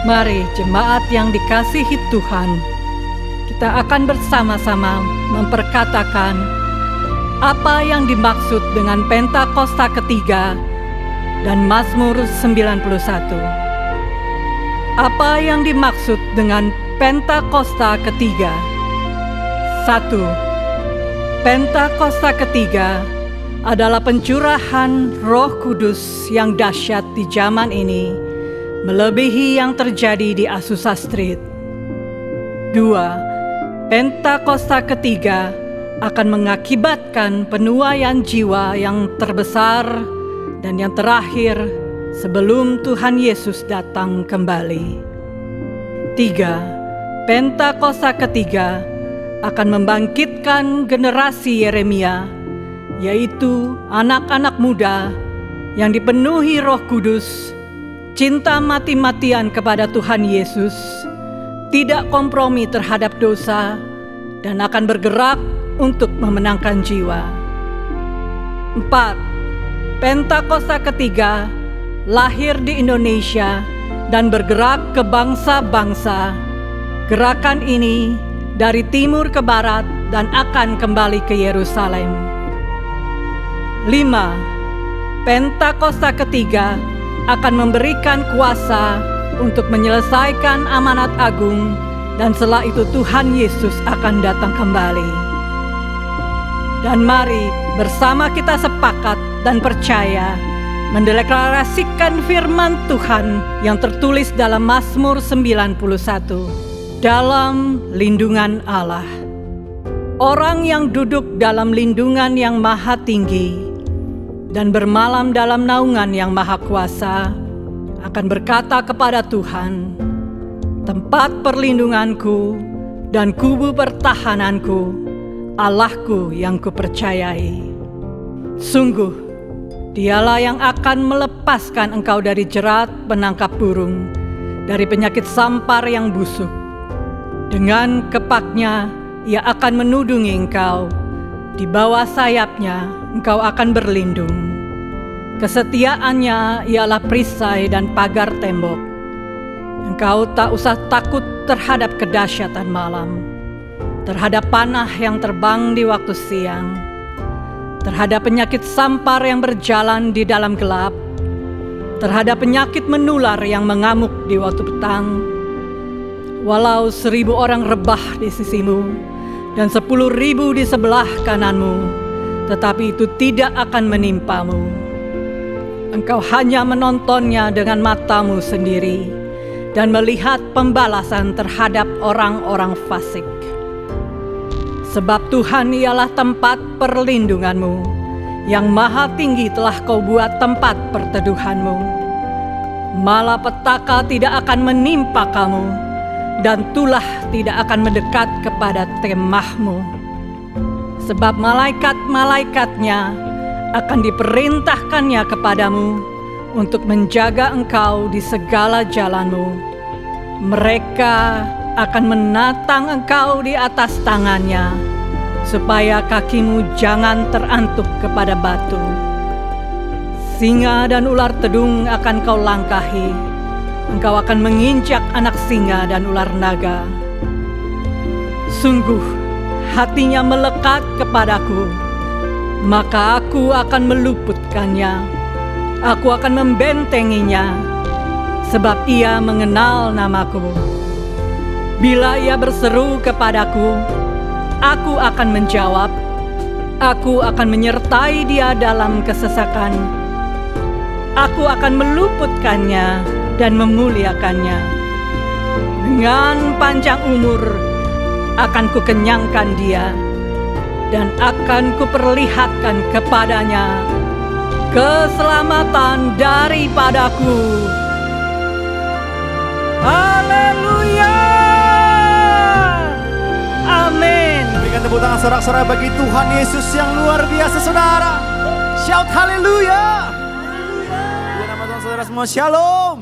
Mari jemaat yang dikasihi Tuhan, kita akan bersama-sama memperkatakan apa yang dimaksud dengan Pentakosta ketiga dan Mazmur 91. Apa yang dimaksud dengan Pentakosta ketiga? 1. Pentakosta ketiga adalah pencurahan Roh Kudus yang dahsyat di zaman ini, melebihi yang terjadi di Azusa Street. 2. Pentakosta ketiga akan mengakibatkan penuaian jiwa yang terbesar dan yang terakhir sebelum Tuhan Yesus datang kembali. 3. Pentakosta ketiga akan membangkitkan generasi Yeremia, yaitu anak-anak muda yang dipenuhi Roh Kudus, cinta mati-matian kepada Tuhan Yesus, tidak kompromi terhadap dosa, dan akan bergerak untuk memenangkan jiwa. 4. Pentakosta ketiga lahir di Indonesia dan bergerak ke bangsa-bangsa. Gerakan ini dari timur ke barat dan akan kembali ke Yerusalem. 5. Pentakosta ketiga akan memberikan kuasa untuk menyelesaikan amanat agung, dan setelah itu Tuhan Yesus akan datang kembali. Dan mari bersama kita sepakat dan percaya mendeklarasikan firman Tuhan yang tertulis dalam Mazmur 91. Dalam lindungan Allah. Orang yang duduk dalam lindungan yang maha tinggi dan bermalam dalam naungan yang maha kuasa akan berkata kepada Tuhan, tempat perlindunganku dan kubu pertahananku, Allahku yang kupercayai. Sungguh, Dialah yang akan melepaskan engkau dari jerat penangkap burung, dari penyakit sampar yang busuk. Dengan kepaknya ia akan menudungi engkau, di bawah sayapnya engkau akan berlindung. Kesetiaannya ialah perisai dan pagar tembok. Engkau tak usah takut terhadap kedahsyatan malam, terhadap panah yang terbang di waktu siang, terhadap penyakit sampar yang berjalan di dalam gelap, terhadap penyakit menular yang mengamuk di waktu petang. Walau 1000 orang rebah di sisimu dan 10.000 di sebelah kananmu, tetapi itu tidak akan menimpamu. Engkau hanya menontonnya dengan matamu sendiri dan melihat pembalasan terhadap orang-orang fasik. Sebab Tuhan ialah tempat perlindunganmu, yang maha tinggi telah kau buat tempat perteduhanmu. Malapetaka tidak akan menimpa kamu, dan tulah tidak akan mendekat kepada kemahmu. Sebab malaikat-malaikatnya akan diperintahkannya kepadamu untuk menjaga engkau di segala jalanmu. Mereka akan menatang engkau di atas tangannya, supaya kakimu jangan terantuk kepada batu. Singa dan ular tedung akan kau langkahi, engkau akan menginjak anak singa dan ular naga. Sungguh hatinya melekat kepadaku, maka aku akan meluputkannya. Aku akan membentenginya, sebab ia mengenal namaku. Bila ia berseru kepadaku, aku akan menjawab. Aku akan menyertai dia dalam kesesakan. Aku akan meluputkannya dan memuliakannya. Dengan panjang umur akan kukenyangkan dia, dan akan kuperlihatkan kepadanya keselamatan daripadaku. Haleluya! Amin. Berikan tepuk tangan sorak-sorai bagi Tuhan Yesus yang luar biasa, saudara. Shout haleluya. Biar nama Tuhan saudara semua, shalom.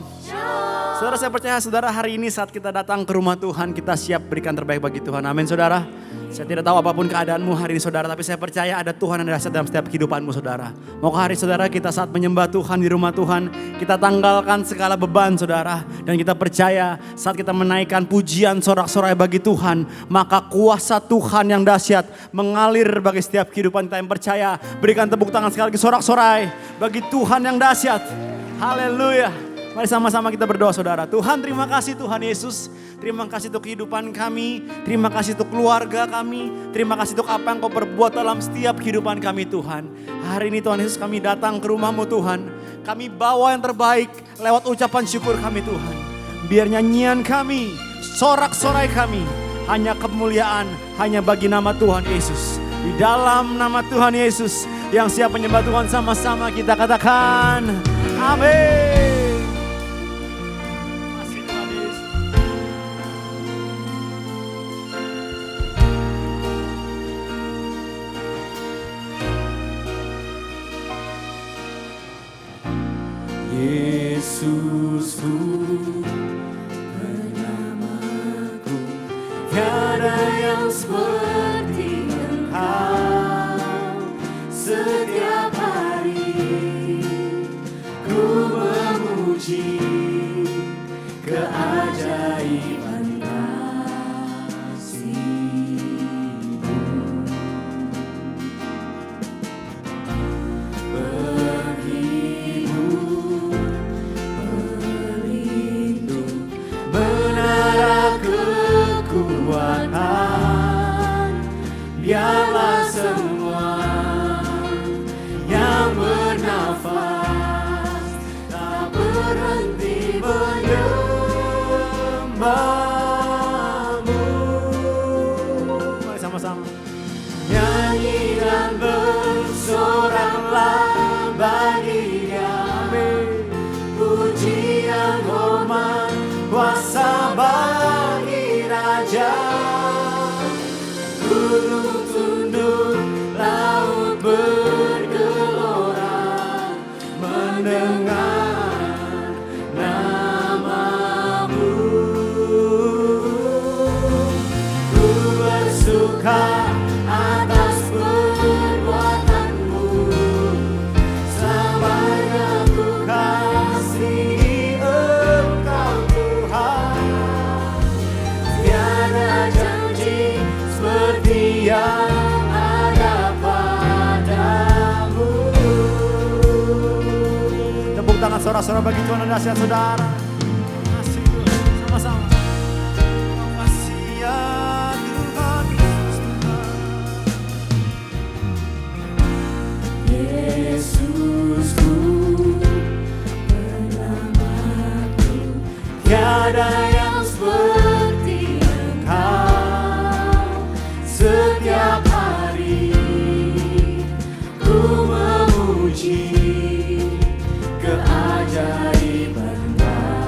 Saudara, saya percaya saudara hari ini saat kita datang ke rumah Tuhan, kita siap berikan terbaik bagi Tuhan. Amin saudara. Saya tidak tahu apapun keadaanmu hari ini saudara, tapi saya percaya ada Tuhan yang dahsyat dalam setiap kehidupanmu saudara. Maukah hari saudara kita saat menyembah Tuhan di rumah Tuhan, kita tanggalkan segala beban saudara. Dan kita percaya saat kita menaikkan pujian sorak-sorai bagi Tuhan, maka kuasa Tuhan yang dahsyat mengalir bagi setiap kehidupan kita yang percaya. Berikan tepuk tangan sekali lagi sorak-sorai bagi Tuhan yang dahsyat. Haleluya. Mari sama-sama kita berdoa saudara. Tuhan terima kasih Tuhan Yesus. Terima kasih untuk kehidupan kami. Terima kasih untuk keluarga kami. Terima kasih untuk apa yang Kau perbuat dalam setiap kehidupan kami Tuhan. Hari ini Tuhan Yesus kami datang ke rumah-Mu Tuhan. Kami bawa yang terbaik lewat ucapan syukur kami Tuhan. Biar nyanyian kami, sorak-sorai kami, hanya kemuliaan, hanya bagi nama Tuhan Yesus. Di dalam nama Tuhan Yesus yang siap menyembah Tuhan sama-sama kita katakan amin. Yesusku, bernamaku, tiada yang seperti Engkau. Setiap hari ku memuji keajaiban kasih-Mu. Biarlah semua yang bernafas tak berhenti menyembah-Mu. Mari sama-sama nyanyi dan bersoraklah bagi Dia. Pujian, hormat, kuasa bagi Raja. Gunung tunduk, laut bergelora mendengar nama-Mu. Ku bersuka atas perbuatan-Mu, selamanya ku kasihi Engkau Tuhan. Tiada janji seperti yang ada padamu. Tepuk tangan sorak-sorak bagi Tuhan yang dahsyat saudara. Kasih Tuhan sama-sama. Kasih ya Tuhan Yesus Tuhan. Yesusku, bernamaku, tiada yang seperti Engkau. Setiap hari ku memuji keajaiban kasih-Mu.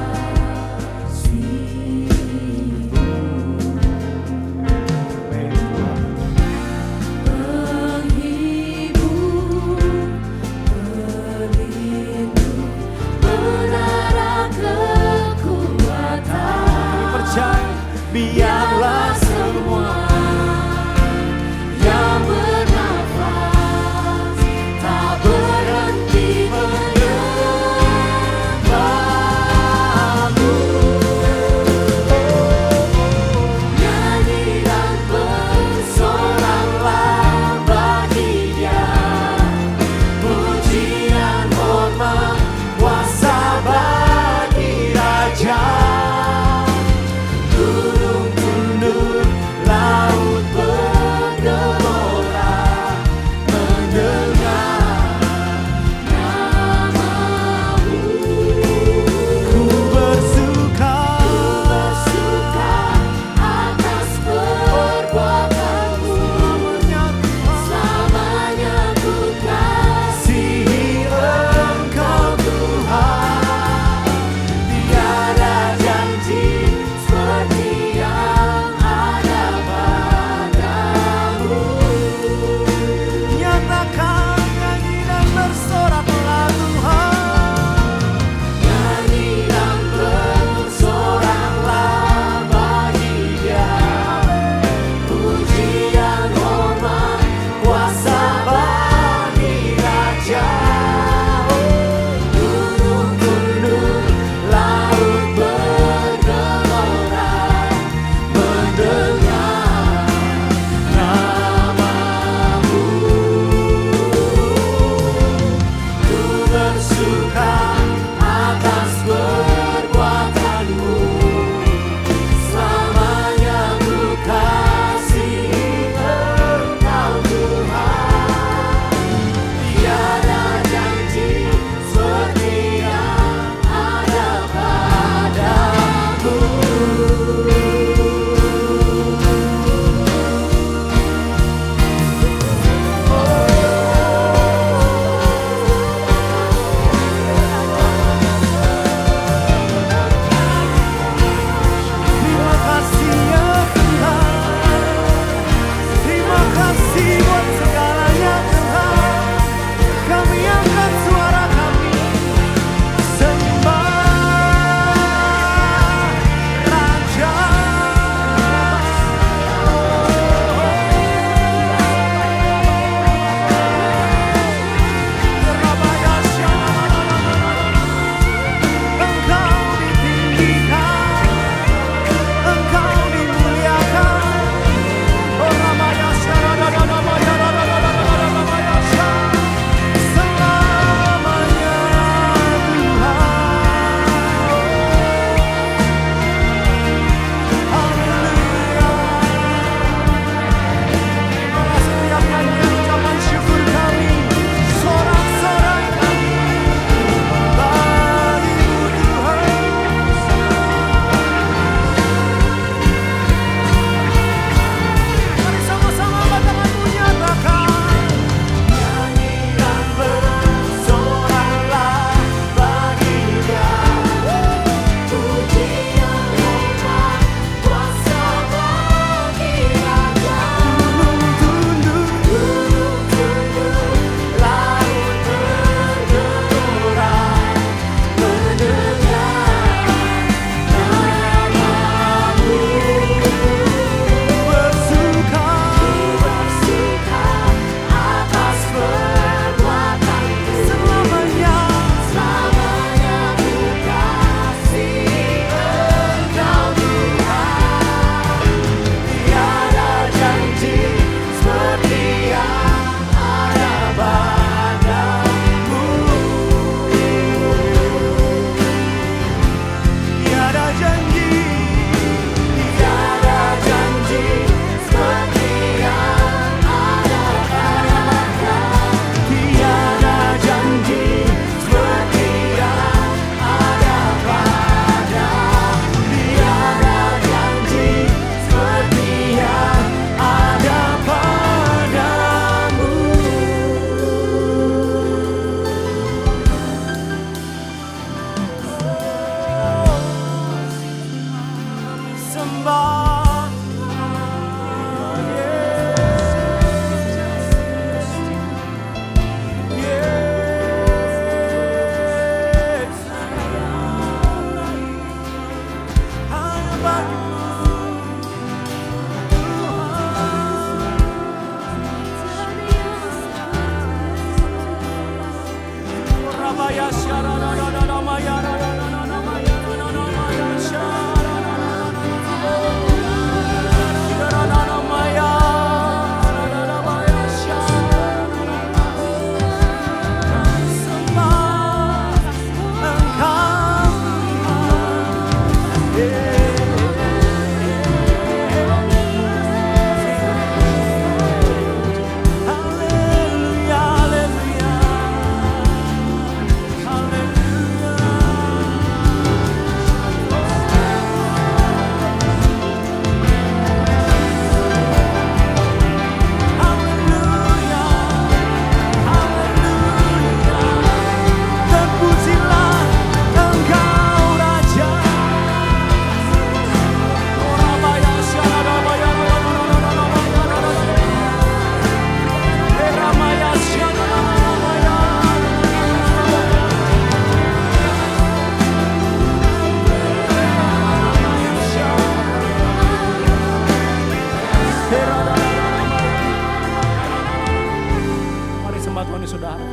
Mari sembah Tuhan saudara.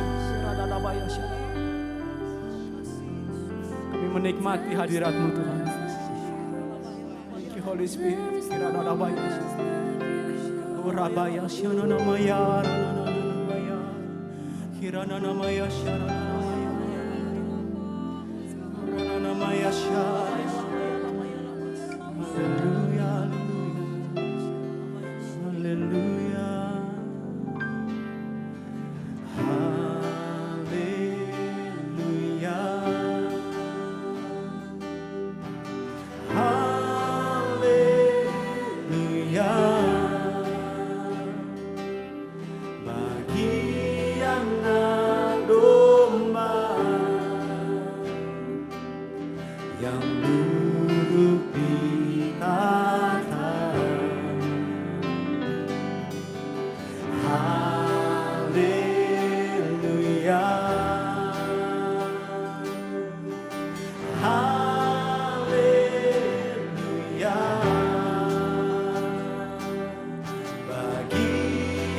Kami menikmati hadirat-Mu Tuhan. Thank you Holy Spirit. Rabaya Shanana Maya Kirana Maya Shanana Maya Hallelujah, hallelujah, yang duduk di tahta. Haleluya, haleluya, bagi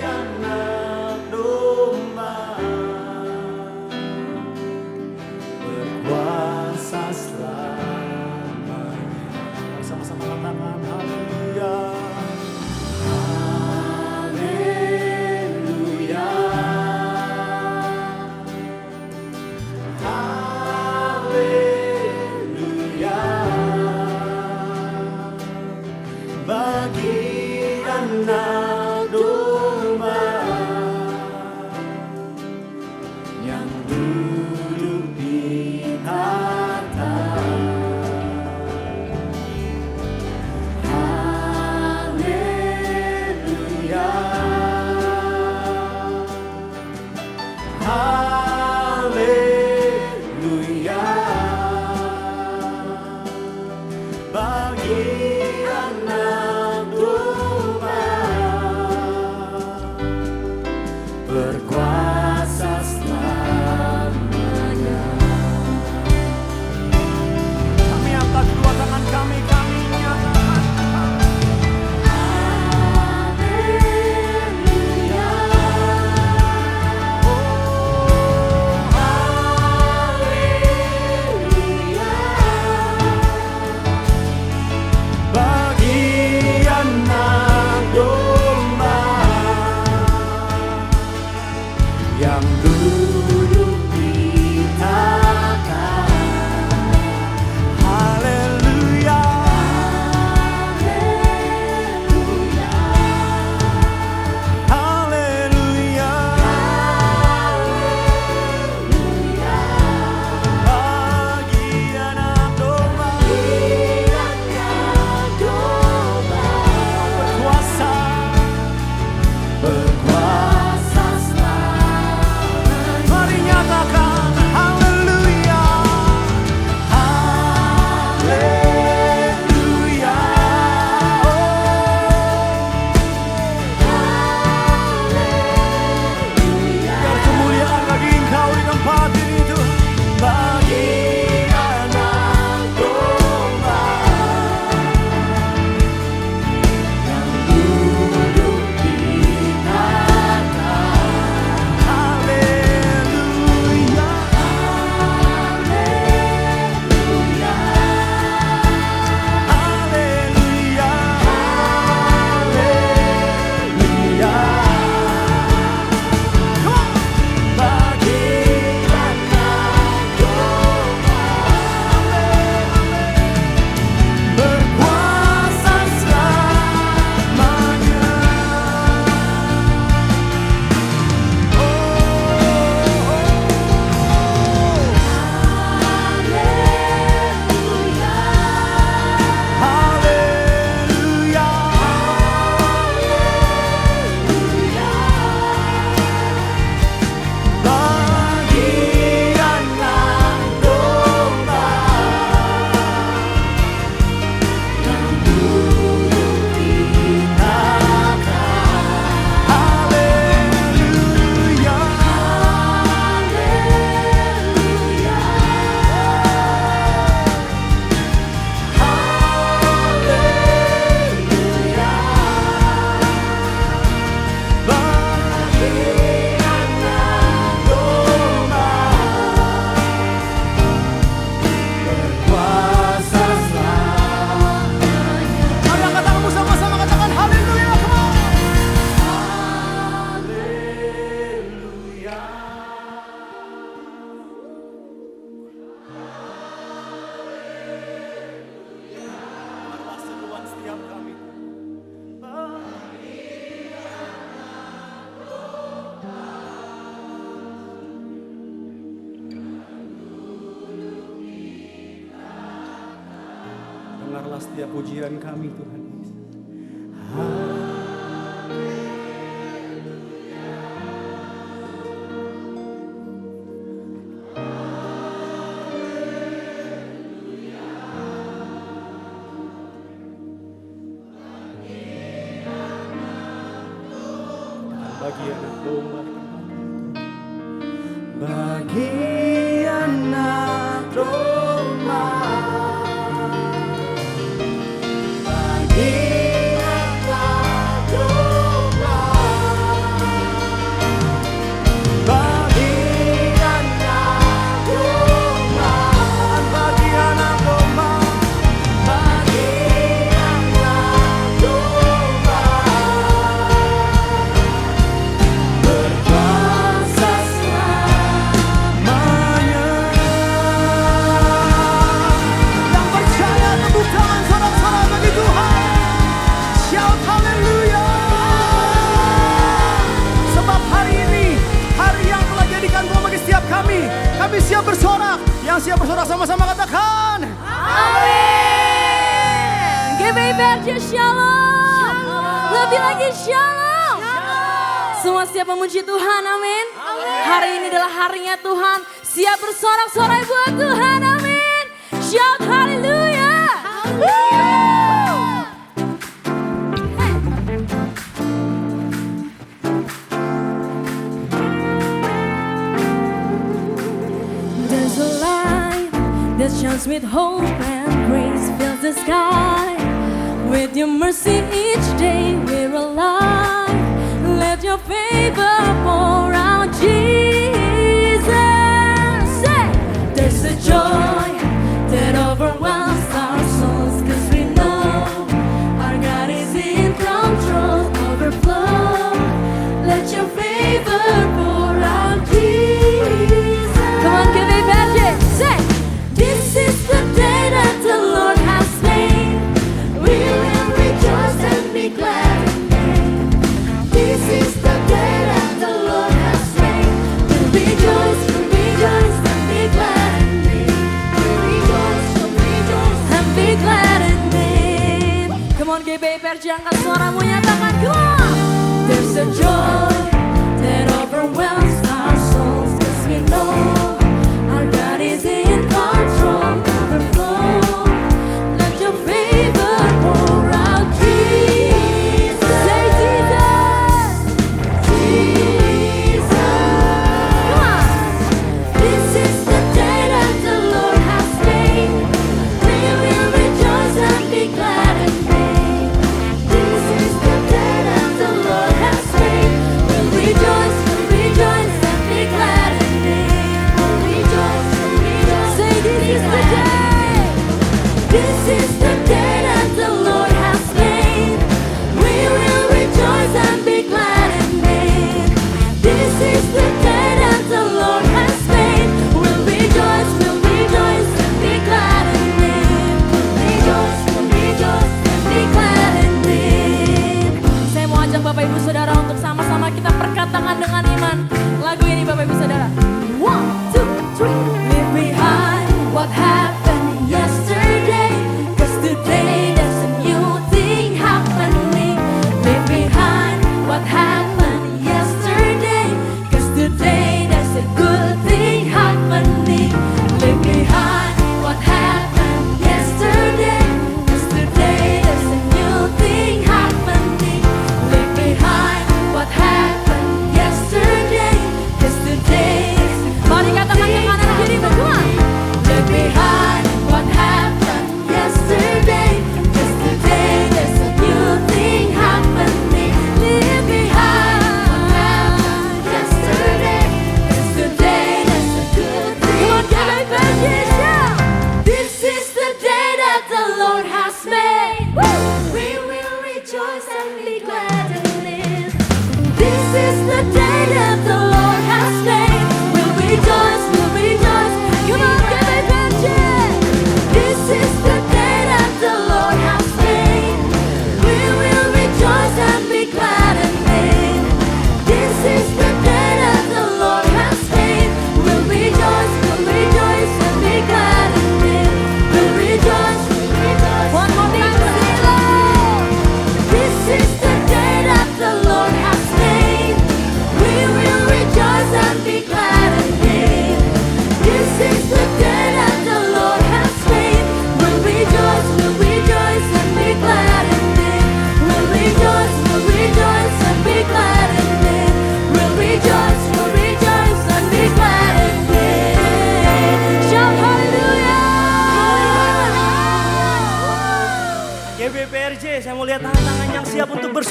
anak domba berkuasa sama-sama katakan haleluya, haleluya, haleluya, bagi anak domba yang duduk di tahta. Haleluya, bagi anak domba Dengarlah setiap pujian kami Tuhan Yesus. Bagi anak domba, bagi anak domba, bagi anak domba, bagi anak domba, bagi anak domba, bagi anak domba. Berkuasa selamanya. Yang percaya tepuk tangan sorak-sorai bagi Tuhan. Shout haleluya. Sebab hari ini hari yang telah jadikan Tuhan bagi setiap kami. Kami siap bersorak. Yang siap bersorak sama-sama katakan Amin. GBI PRJ Shalom. Lebih lagi Shalom. Semua siap memuji Tuhan, amin. Hari ini adalah harinya Tuhan. Siap bersorak-sorai buat Tuhan, amin. Shout haleluya. There's a light that shines with hope and grace fills the sky. With your mercy each day we're alive. Let your favor pour out, Jesus. Say, there's a joy that overwhelms our souls, 'cause we know our God is in control. Overflow, let your favor pour out, Jesus. Come on, give it back, say, this is the day that the Lord has made. We will rejoice and be glad in it. This is the day that the Lord has made. We'll rejoice and be glad in it. We'll rejoice and be glad in it. Come on, GBI PRJ, angkat suaramu, nyatakan, come on. There's a joy that overwhelms our souls, 'cause we know our God is in control. Overflow, let your favor pour out, Jesus. Say Jesus, Jesus. Come on. This is the day that the Lord has made. We will rejoice and be glad in it. This is the day that the Lord has made. We'll rejoice and be glad in it. We'll rejoice. Say this is the day. This is the day that the Lord has made. We will rejoice and be glad in it. This is the day that the Lord has made. We'll rejoice and be glad in it. We'll rejoice and be glad in it. Saya mau ajak Bapak Ibu Saudara untuk sama-sama kita perkatakan dengan iman lagu ini, Bapak Ibu Saudara. 1, 2, 3. Leave behind what happened yesterday, 'cause today there's a new thing happening. Leave behind what happened yesterday, 'cause today there's a good thing happening. Leave behind what happened yesterday, 'cause today there's a new thing happening. Leave behind what happened yesterday, 'cause today. Mari katakan ke kanan kiri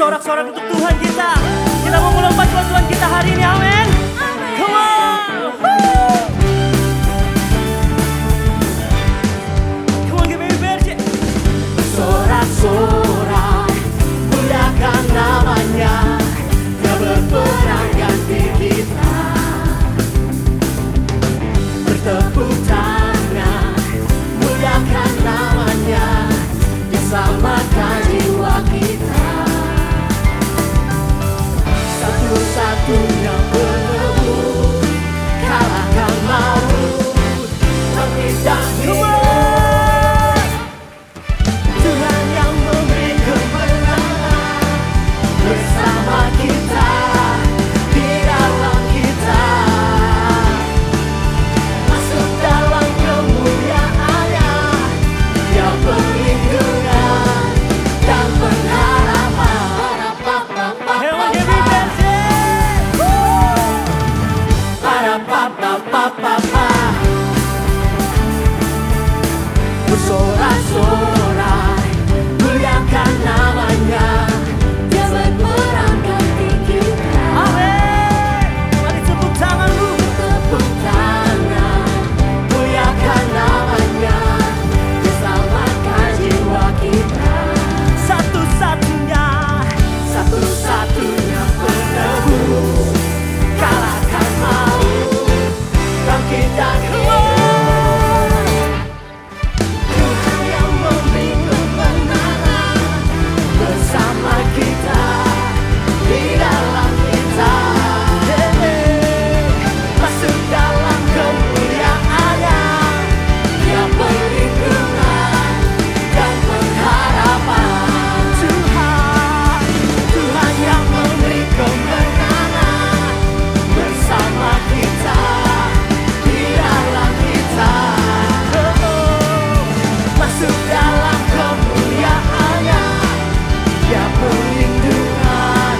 sorak-sorak untuk Tuhan kita. Kita mau melompat buat Tuhan kita hari ini, amin. Come on. Come on, give me a bear. Sorak-sorak, muliakan namanya. Dia berperang ganti kita. Bertepuk tangan, muliakan namanya. Dia selamatkan jiwa kita. Satu-satunya penebus, kalahkan maut, bangkit dan hidup. Tuhan yang memberi kemenangan bersama kita, di dalam kita. Masuk dalam kemuliaannya, Dia perlindungan dan pengharapan. Come on, give me a bear. Para-pa-pa-pa-pa-pa. Bersorak-sorak, muliakan namanya. Dia berperang ganti kita. Amin. Mari tepuk tanganmu. Tepuk tangan, muliakan namanya. Dia selamatkan jiwa kita. Satu-satunya. Satu-satunya penebus, kalahkan maut, bangkit dan hidup. Tuhan yang memberi kemenangan bersama kita, di dalam kita. Masuk dalam kemuliaannya, Dia perlindungan dan pengharapan. Tuhan yang memberi kemenangan bersama kita, di dalam kita. Masuk dalam kemuliaannya, Dia perlindungan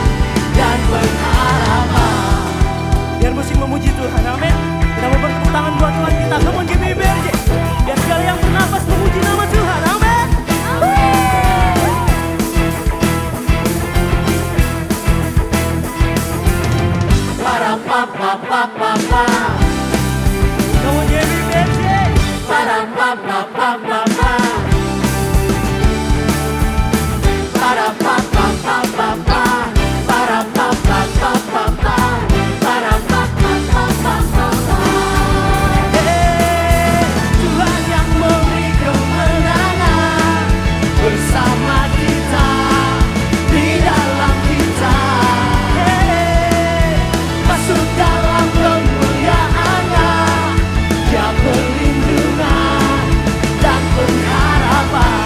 dan pengharapan. Biar musik memuji Tuhan, amin. Kita mau bertepuk tangan buat Tuhan kita. Come on, give me a bear. Biar segala yang bernafas memuji nama Tuhan, amin. Para-pa-pa-pa-pa-pa. Come on, give me a bear. Para-pa-pa-pa-pa-pa. Para-pa-pa-pa-pa-pa. Para-pa-pa-pa-pa-pa. Para-pa-pa-pa-pa-pa. Tuhan yang memberi kemenangan bersama kita, di dalam kita. Masuk dalam kemuliaannya, Dia perlindungan dan pengharapan.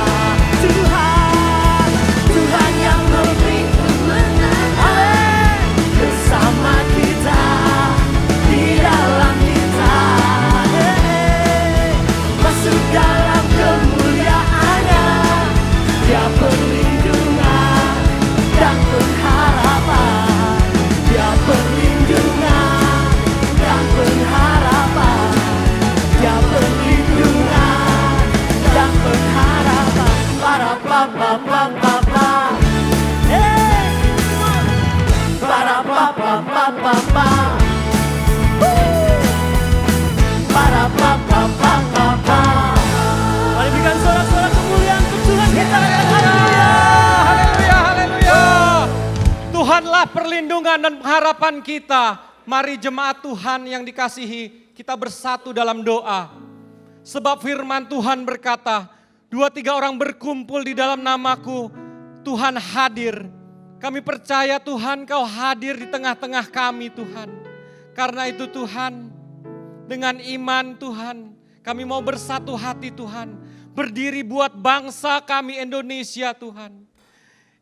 Tuhan yang memberi kemenangan bersama kita, di dalam kita. Masuk dalam kemuliaannya, Dia perlindungan dan pengharapan. Dia perlindungan dan pengharapan. Dia perlindungan dan pengharapan. Para-pa-pa-pa-pa-pa. Para-pa-pa-pa-pa-pa. Para-pa-pa-pa-pa-pa. Mari berikan sorak-sorak kemuliaan untuk Tuhan kita. Haleluya, haleluya. Tuhanlah perlindungan dan pengharapan kita. Mari jemaat Tuhan yang dikasihi, kita bersatu dalam doa. Sebab firman Tuhan berkata, 2-3 orang berkumpul di dalam namaku, Tuhan hadir. Kami percaya Tuhan Kau hadir di tengah-tengah kami Tuhan. Karena itu Tuhan, dengan iman Tuhan, kami mau bersatu hati Tuhan. Berdiri buat bangsa kami Indonesia Tuhan.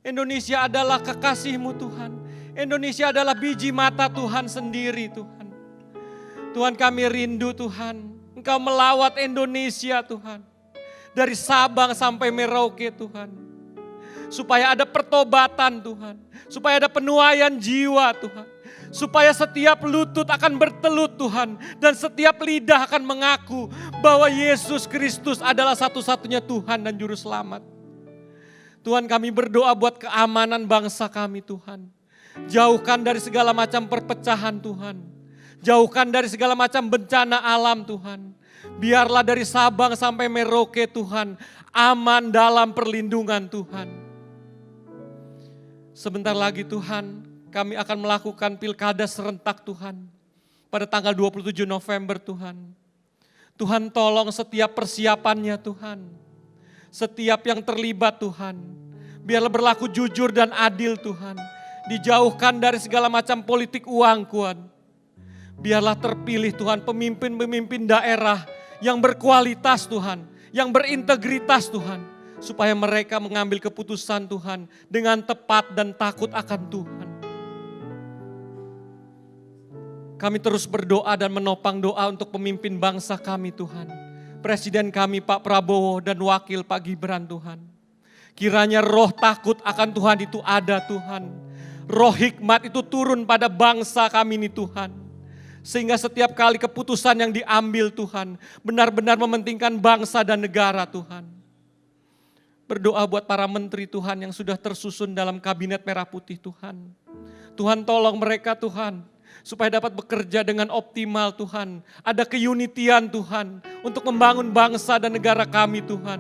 Indonesia adalah kekasih-Mu Tuhan. Indonesia adalah biji mata Tuhan sendiri Tuhan. Tuhan kami rindu Tuhan. Engkau melawat Indonesia Tuhan. Dari Sabang sampai Merauke Tuhan. Supaya ada pertobatan Tuhan. Supaya ada penuaian jiwa Tuhan. Supaya setiap lutut akan bertelut Tuhan. Dan setiap lidah akan mengaku bahwa Yesus Kristus adalah satu-satunya Tuhan dan Juru Selamat. Tuhan, kami berdoa buat keamanan bangsa kami Tuhan. Jauhkan dari segala macam perpecahan Tuhan. Jauhkan dari segala macam bencana alam Tuhan. Biarlah dari Sabang sampai Merauke Tuhan, aman dalam perlindungan Tuhan. Sebentar lagi Tuhan, kami akan melakukan pilkada serentak Tuhan. Pada tanggal 27 November Tuhan. Tuhan tolong setiap persiapannya Tuhan. Setiap yang terlibat Tuhan. Biarlah berlaku jujur dan adil Tuhan. Dijauhkan dari segala macam politik uang Tuhan. Biarlah terpilih Tuhan pemimpin-pemimpin daerah yang berkualitas Tuhan. Yang berintegritas Tuhan. Supaya mereka mengambil keputusan Tuhan dengan tepat dan takut akan Tuhan. Kami terus berdoa dan menopang doa untuk pemimpin bangsa kami Tuhan. Presiden kami Pak Prabowo dan Wakil Pak Gibran Tuhan. Kiranya roh takut akan Tuhan itu ada Tuhan. Roh hikmat itu turun pada bangsa kami ini Tuhan. Sehingga setiap kali keputusan yang diambil Tuhan benar-benar mementingkan bangsa dan negara Tuhan. Berdoa buat para menteri Tuhan yang sudah tersusun dalam kabinet merah putih Tuhan. Tuhan tolong mereka Tuhan. Supaya dapat bekerja dengan optimal Tuhan. Ada keunitian Tuhan. Untuk membangun bangsa dan negara kami Tuhan.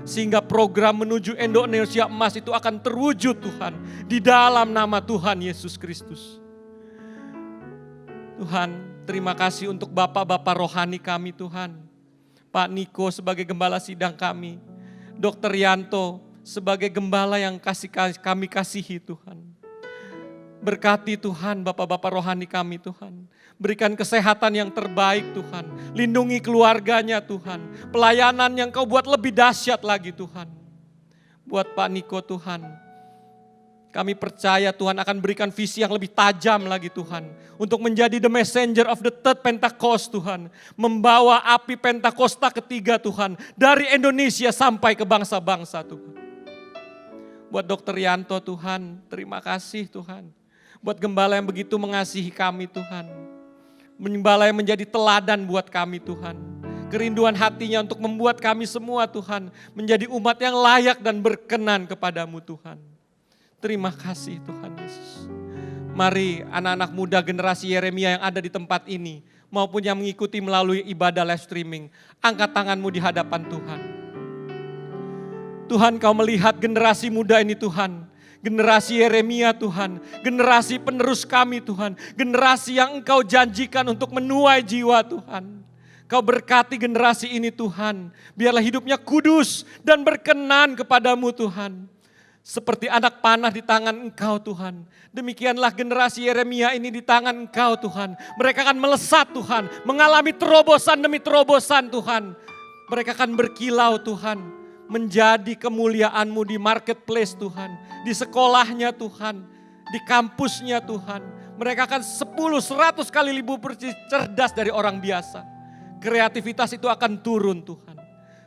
Sehingga program menuju Indonesia emas itu akan terwujud Tuhan. Di dalam nama Tuhan Yesus Kristus. Tuhan, terima kasih untuk bapak-bapak rohani kami Tuhan. Pak Niko sebagai gembala sidang kami. Dr. Yanto sebagai gembala yang kami kasihi Tuhan. Berkati Tuhan bapak-bapak rohani kami Tuhan. Berikan kesehatan yang terbaik Tuhan. Lindungi keluarganya Tuhan. Pelayanan yang Kau buat lebih dahsyat lagi Tuhan. Buat Pak Niko Tuhan. Kami percaya Tuhan akan berikan visi yang lebih tajam lagi Tuhan. Untuk menjadi the messenger of the third Pentecost Tuhan. Membawa api Pentakosta ketiga Tuhan. Dari Indonesia sampai ke bangsa-bangsa Tuhan. Buat Dr. Yanto Tuhan, terima kasih Tuhan. Buat gembala yang begitu mengasihi kami Tuhan. Gembala yang menjadi teladan buat kami Tuhan. Kerinduan hatinya untuk membuat kami semua Tuhan. Menjadi umat yang layak dan berkenan kepadamu Tuhan. Terima kasih Tuhan Yesus. Mari anak-anak muda generasi Yeremia yang ada di tempat ini. Maupun yang mengikuti melalui ibadah live streaming. Angkat tanganmu di hadapan Tuhan. Tuhan Kau melihat generasi muda ini Tuhan. Generasi Yeremia Tuhan. Generasi penerus kami Tuhan. Generasi yang Engkau janjikan untuk menuai jiwa Tuhan. Kau berkati generasi ini Tuhan. Biarlah hidupnya kudus dan berkenan kepadamu Tuhan. Seperti anak panah di tangan Engkau Tuhan. Demikianlah generasi Yeremia ini di tangan Engkau Tuhan. Mereka akan melesat Tuhan. Mengalami terobosan demi terobosan Tuhan. Mereka akan berkilau Tuhan. Menjadi kemuliaan-Mu di marketplace Tuhan. Di sekolahnya Tuhan. Di kampusnya Tuhan. Mereka akan 10-100 kali lebih cerdas dari orang biasa. Kreativitas itu akan turun Tuhan.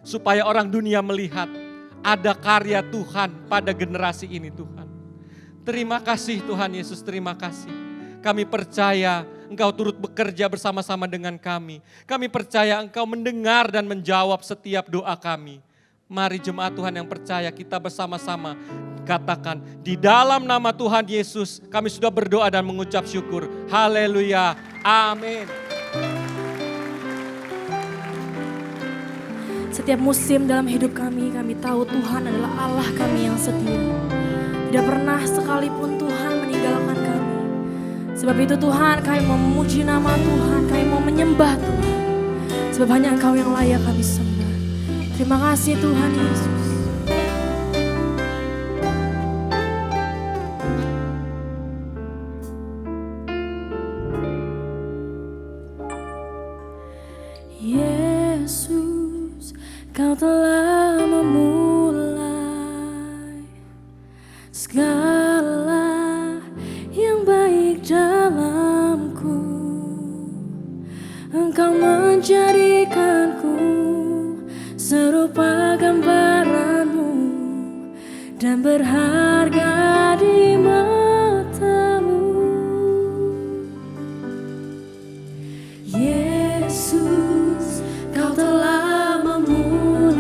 Supaya orang dunia melihat. Ada karya Tuhan pada generasi ini Tuhan. Terima kasih Tuhan Yesus, terima kasih. Kami percaya Engkau turut bekerja bersama-sama dengan kami. Kami percaya Engkau mendengar dan menjawab setiap doa kami. Mari jemaat Tuhan yang percaya kita bersama-sama katakan. Di dalam nama Tuhan Yesus kami sudah berdoa dan mengucap syukur. Haleluya, amin. Setiap musim dalam hidup kami tahu Tuhan adalah Allah kami yang setia. Tidak pernah sekalipun Tuhan meninggalkan kami. Sebab itu Tuhan kami mau memuji nama Tuhan, kami mau menyembah Tuhan. Sebab hanya Engkau yang layak kami sembah. Terima kasih Tuhan Yesus. Yesus, Kau telah memulai segala yang baik dalamku. Engkau menjadikanku serupa gambaran-Mu dan berharga di mata-Mu. Yesus, Kau telah memulai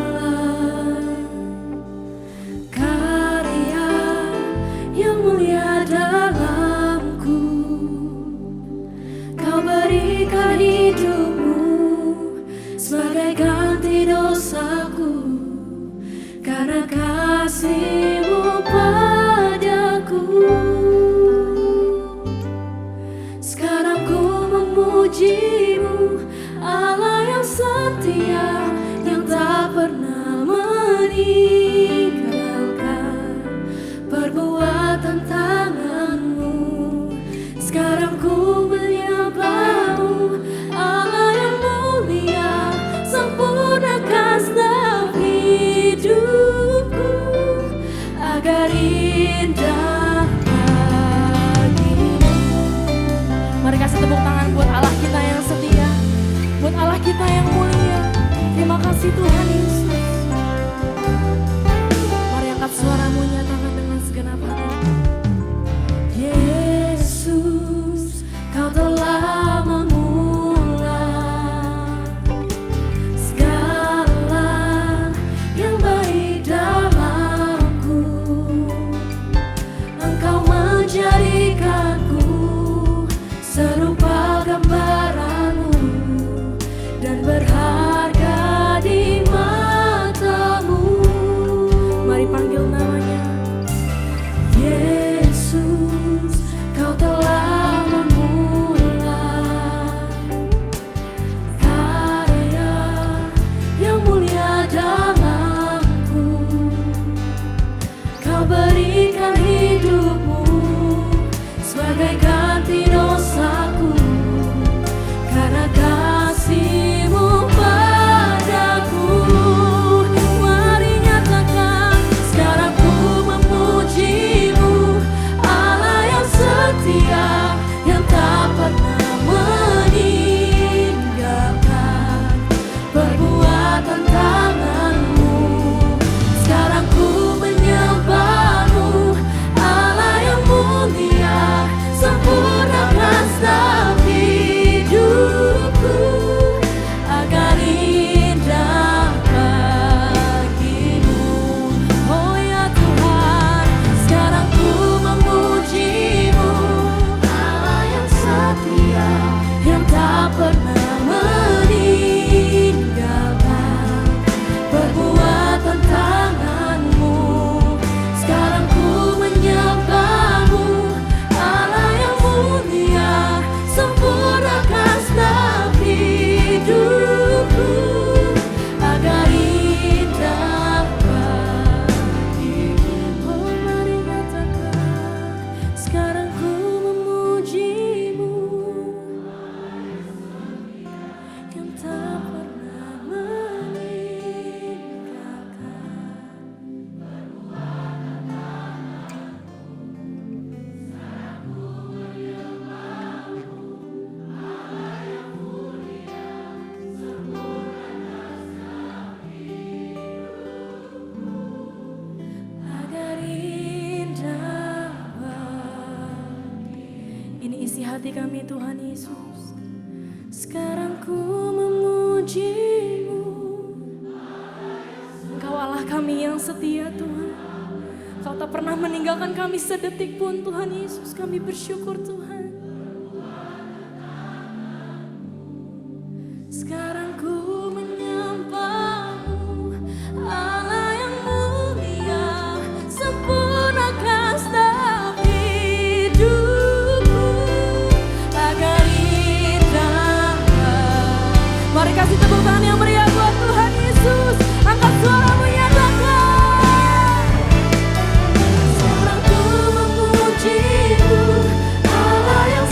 karya kasih Tuhan Yesus. Mari angkat suaramu, nyatakan dengan segenap hati. Yesus, Kau telah memulai segala yang baik dalamku. Engkau menjadikanku serupa gambaran-Mu dan berharga di mata-Mu. Mari panggil namanya. Yesus, Kau telah memulai karya yang mulia dalamku. Kau berikan hidup-Mu sebagai ganti dosaku, karena kasih-Mu padaku. Mari nyatakan, sekarang ku memuji-Mu, Allah yang setia, yang tak pernah meninggalkan perbuatan tangan-Mu. Sekarang ku menyembah-Mu, Allah yang mulia, sempurnakan setiap hidupku agar indah bagi-Mu. Oh ya Tuhan, sekarang ku memuji-Mu, Allah yang setia, yang tak pernah meninggalkan perbuatan tangan-Mu. Sekarang ku menyembah-Mu, Allah yang mulia, sempurnakan setiap hidupku agar indah bagi-Mu. Oh mari katakan, sekarang ku memuji-Mu, yang tak pernah meninggalkan. Agar indah bagi. Ini isi hati kami Tuhan Yesus. Sekarang ku memuji-Mu. Engkau Allah kami yang setia Tuhan. Kau tak pernah meninggalkan kami sedetik pun Tuhan Yesus. Kami bersyukur Tuhan. Sekarang ku menyembah-Mu, Allah yang mulia, sempurnakan setiap hidupku agar indah. Mari kasih tepuk tangan yang meriah buat Tuhan Yesus. Angkat suaramu, nyatakan. Sekarang ku memuji-Mu, Allah yang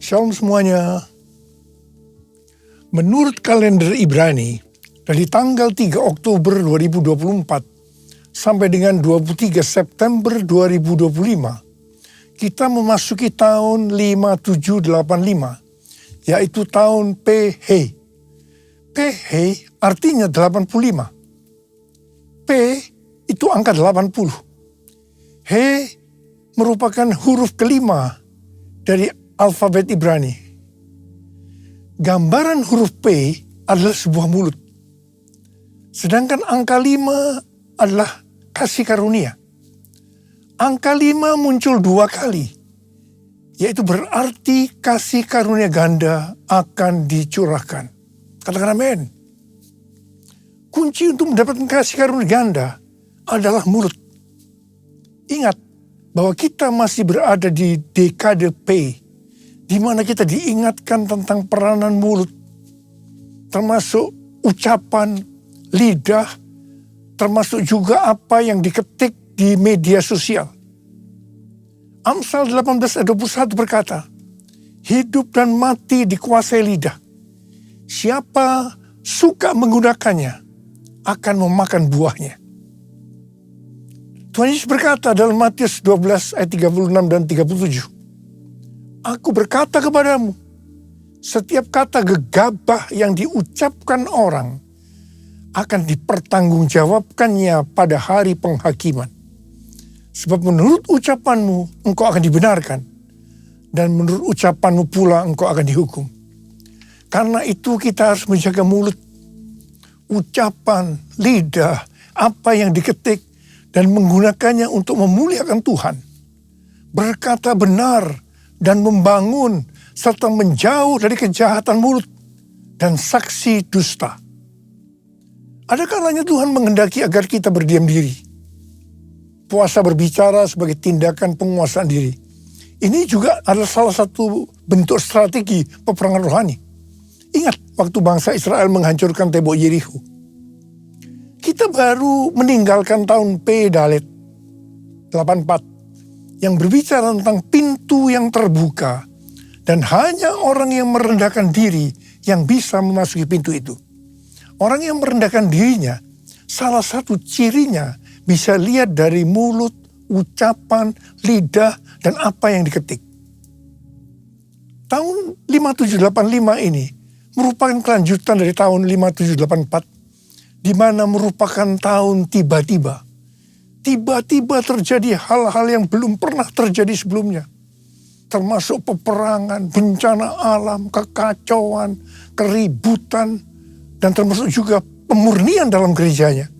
Shalom semuanya. Menurut kalender Ibrani, dari tanggal 3 Oktober 2024 sampai dengan 23 September 2025, kita memasuki tahun 5785, yaitu tahun PH. PH artinya 85. P itu angka 80. H merupakan huruf kelima dari alfabet Ibrani. Gambaran huruf P adalah sebuah mulut. Sedangkan angka 5 adalah kasih karunia. Angka 5 muncul 2 kali, yaitu berarti kasih karunia ganda akan dicurahkan. Katakan amin. Kunci untuk mendapatkan kasih karunia ganda adalah mulut. Ingat bahwa kita masih berada di dekade P, di mana kita diingatkan tentang peranan mulut, termasuk ucapan, lidah, termasuk juga apa yang diketik di media sosial. Amsal 18 ayat 21 berkata, hidup dan mati dikuasai lidah. Siapa suka menggunakannya akan memakan buahnya. Tuhan Yesus berkata dalam Matius 12 ayat 36 dan 37. Aku berkata kepadamu, setiap kata gegabah yang diucapkan orang akan dipertanggungjawabkannya pada hari penghakiman. Sebab menurut ucapanmu engkau akan dibenarkan, dan menurut ucapanmu pula engkau akan dihukum. Karena itu kita harus menjaga mulut, ucapan, lidah, apa yang diketik, dan menggunakannya untuk memuliakan Tuhan. Berkata benar dan membangun, serta menjauh dari kejahatan mulut dan saksi dusta. Ada kalanya Tuhan menghendaki agar kita berdiam diri. Puasa berbicara sebagai tindakan penguasaan diri. Ini juga adalah salah satu bentuk strategi peperangan rohani. Ingat waktu bangsa Israel menghancurkan tembok Yerikho. Kita baru meninggalkan tahun P Dalet 84 yang berbicara tentang pintu yang terbuka dan hanya orang yang merendahkan diri yang bisa memasuki pintu itu. Orang yang merendahkan dirinya, salah satu cirinya bisa lihat dari mulut, ucapan, lidah, dan apa yang diketik. Tahun 5785 ini merupakan kelanjutan dari tahun 5784, di mana merupakan tahun tiba-tiba. Tiba-tiba terjadi hal-hal yang belum pernah terjadi sebelumnya. Termasuk peperangan, bencana alam, kekacauan, keributan, dan termasuk juga pemurnian dalam gerejanya.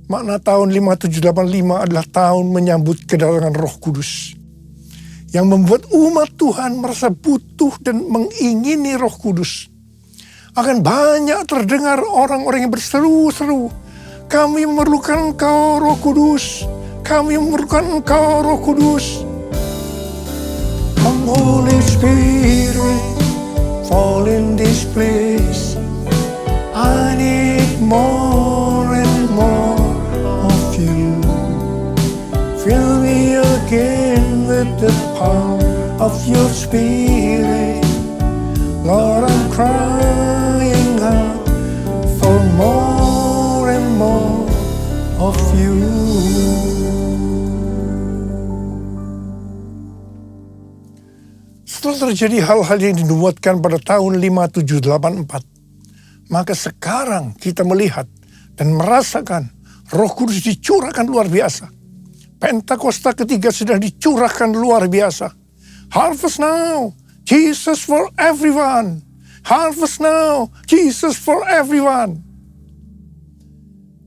Makna tahun 5785 adalah tahun menyambut kedatangan Roh Kudus. Yang membuat umat Tuhan merasa butuh dan mengingini Roh Kudus. Akan banyak terdengar orang-orang yang berseru-seru, kami memerlukan Engkau Roh Kudus, kami memerlukan Engkau Roh Kudus. Come Holy Spirit, fall in this place. I need more and more of you. Fill me again with the power of your Spirit. Lord, I'm crying out for more and more of you. Setelah terjadi hal-hal yang dinubuatkan pada tahun 5784, maka sekarang kita melihat dan merasakan Roh Kudus dicurahkan luar biasa. Pentakosta ketiga sedang dicurahkan luar biasa. Harvest now, Jesus for everyone. Harvest now, Jesus for everyone.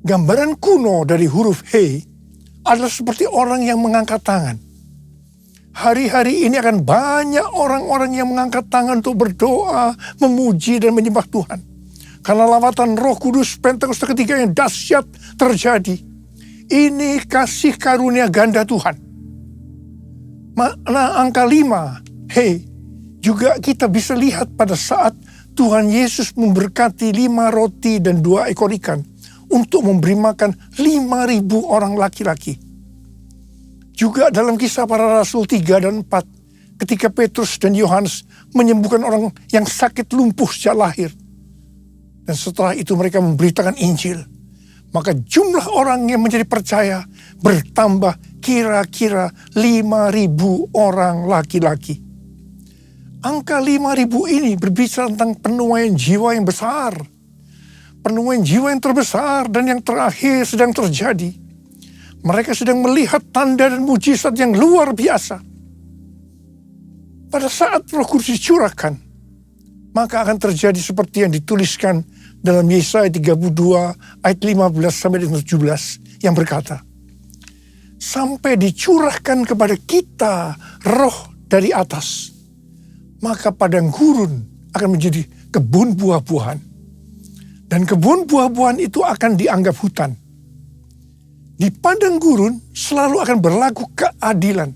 Gambaran kuno dari huruf H adalah seperti orang yang mengangkat tangan. Hari-hari ini akan banyak orang-orang yang mengangkat tangan untuk berdoa, memuji dan menyembah Tuhan. Karena lawatan Roh Kudus Pentakosta ketiga yang dahsyat terjadi. Ini kasih karunia ganda Tuhan. Makna angka 5, H, juga kita bisa lihat pada saat Tuhan Yesus memberkati 5 roti dan 2 ekor ikan untuk memberi makan 5.000 orang laki-laki. Juga dalam Kisah Para Rasul 3 dan 4 ketika Petrus dan Yohanes menyembuhkan orang yang sakit lumpuh sejak lahir. Dan setelah itu mereka memberitakan Injil. Maka jumlah orang yang menjadi percaya bertambah kira-kira 5.000 orang laki-laki. Angka 5.000 ini berbicara tentang penuaian jiwa yang besar. Penuaian jiwa yang terbesar dan yang terakhir sedang terjadi. Mereka sedang melihat tanda dan mujizat yang luar biasa. Pada saat Roh Kudus dicurahkan, maka akan terjadi seperti yang dituliskan dalam Yesaya 32 ayat 15 sampai 17 yang berkata, sampai dicurahkan kepada kita roh dari atas, maka padang gurun akan menjadi kebun buah-buahan. Dan kebun buah-buahan itu akan dianggap hutan. Di padang gurun selalu akan berlaku keadilan.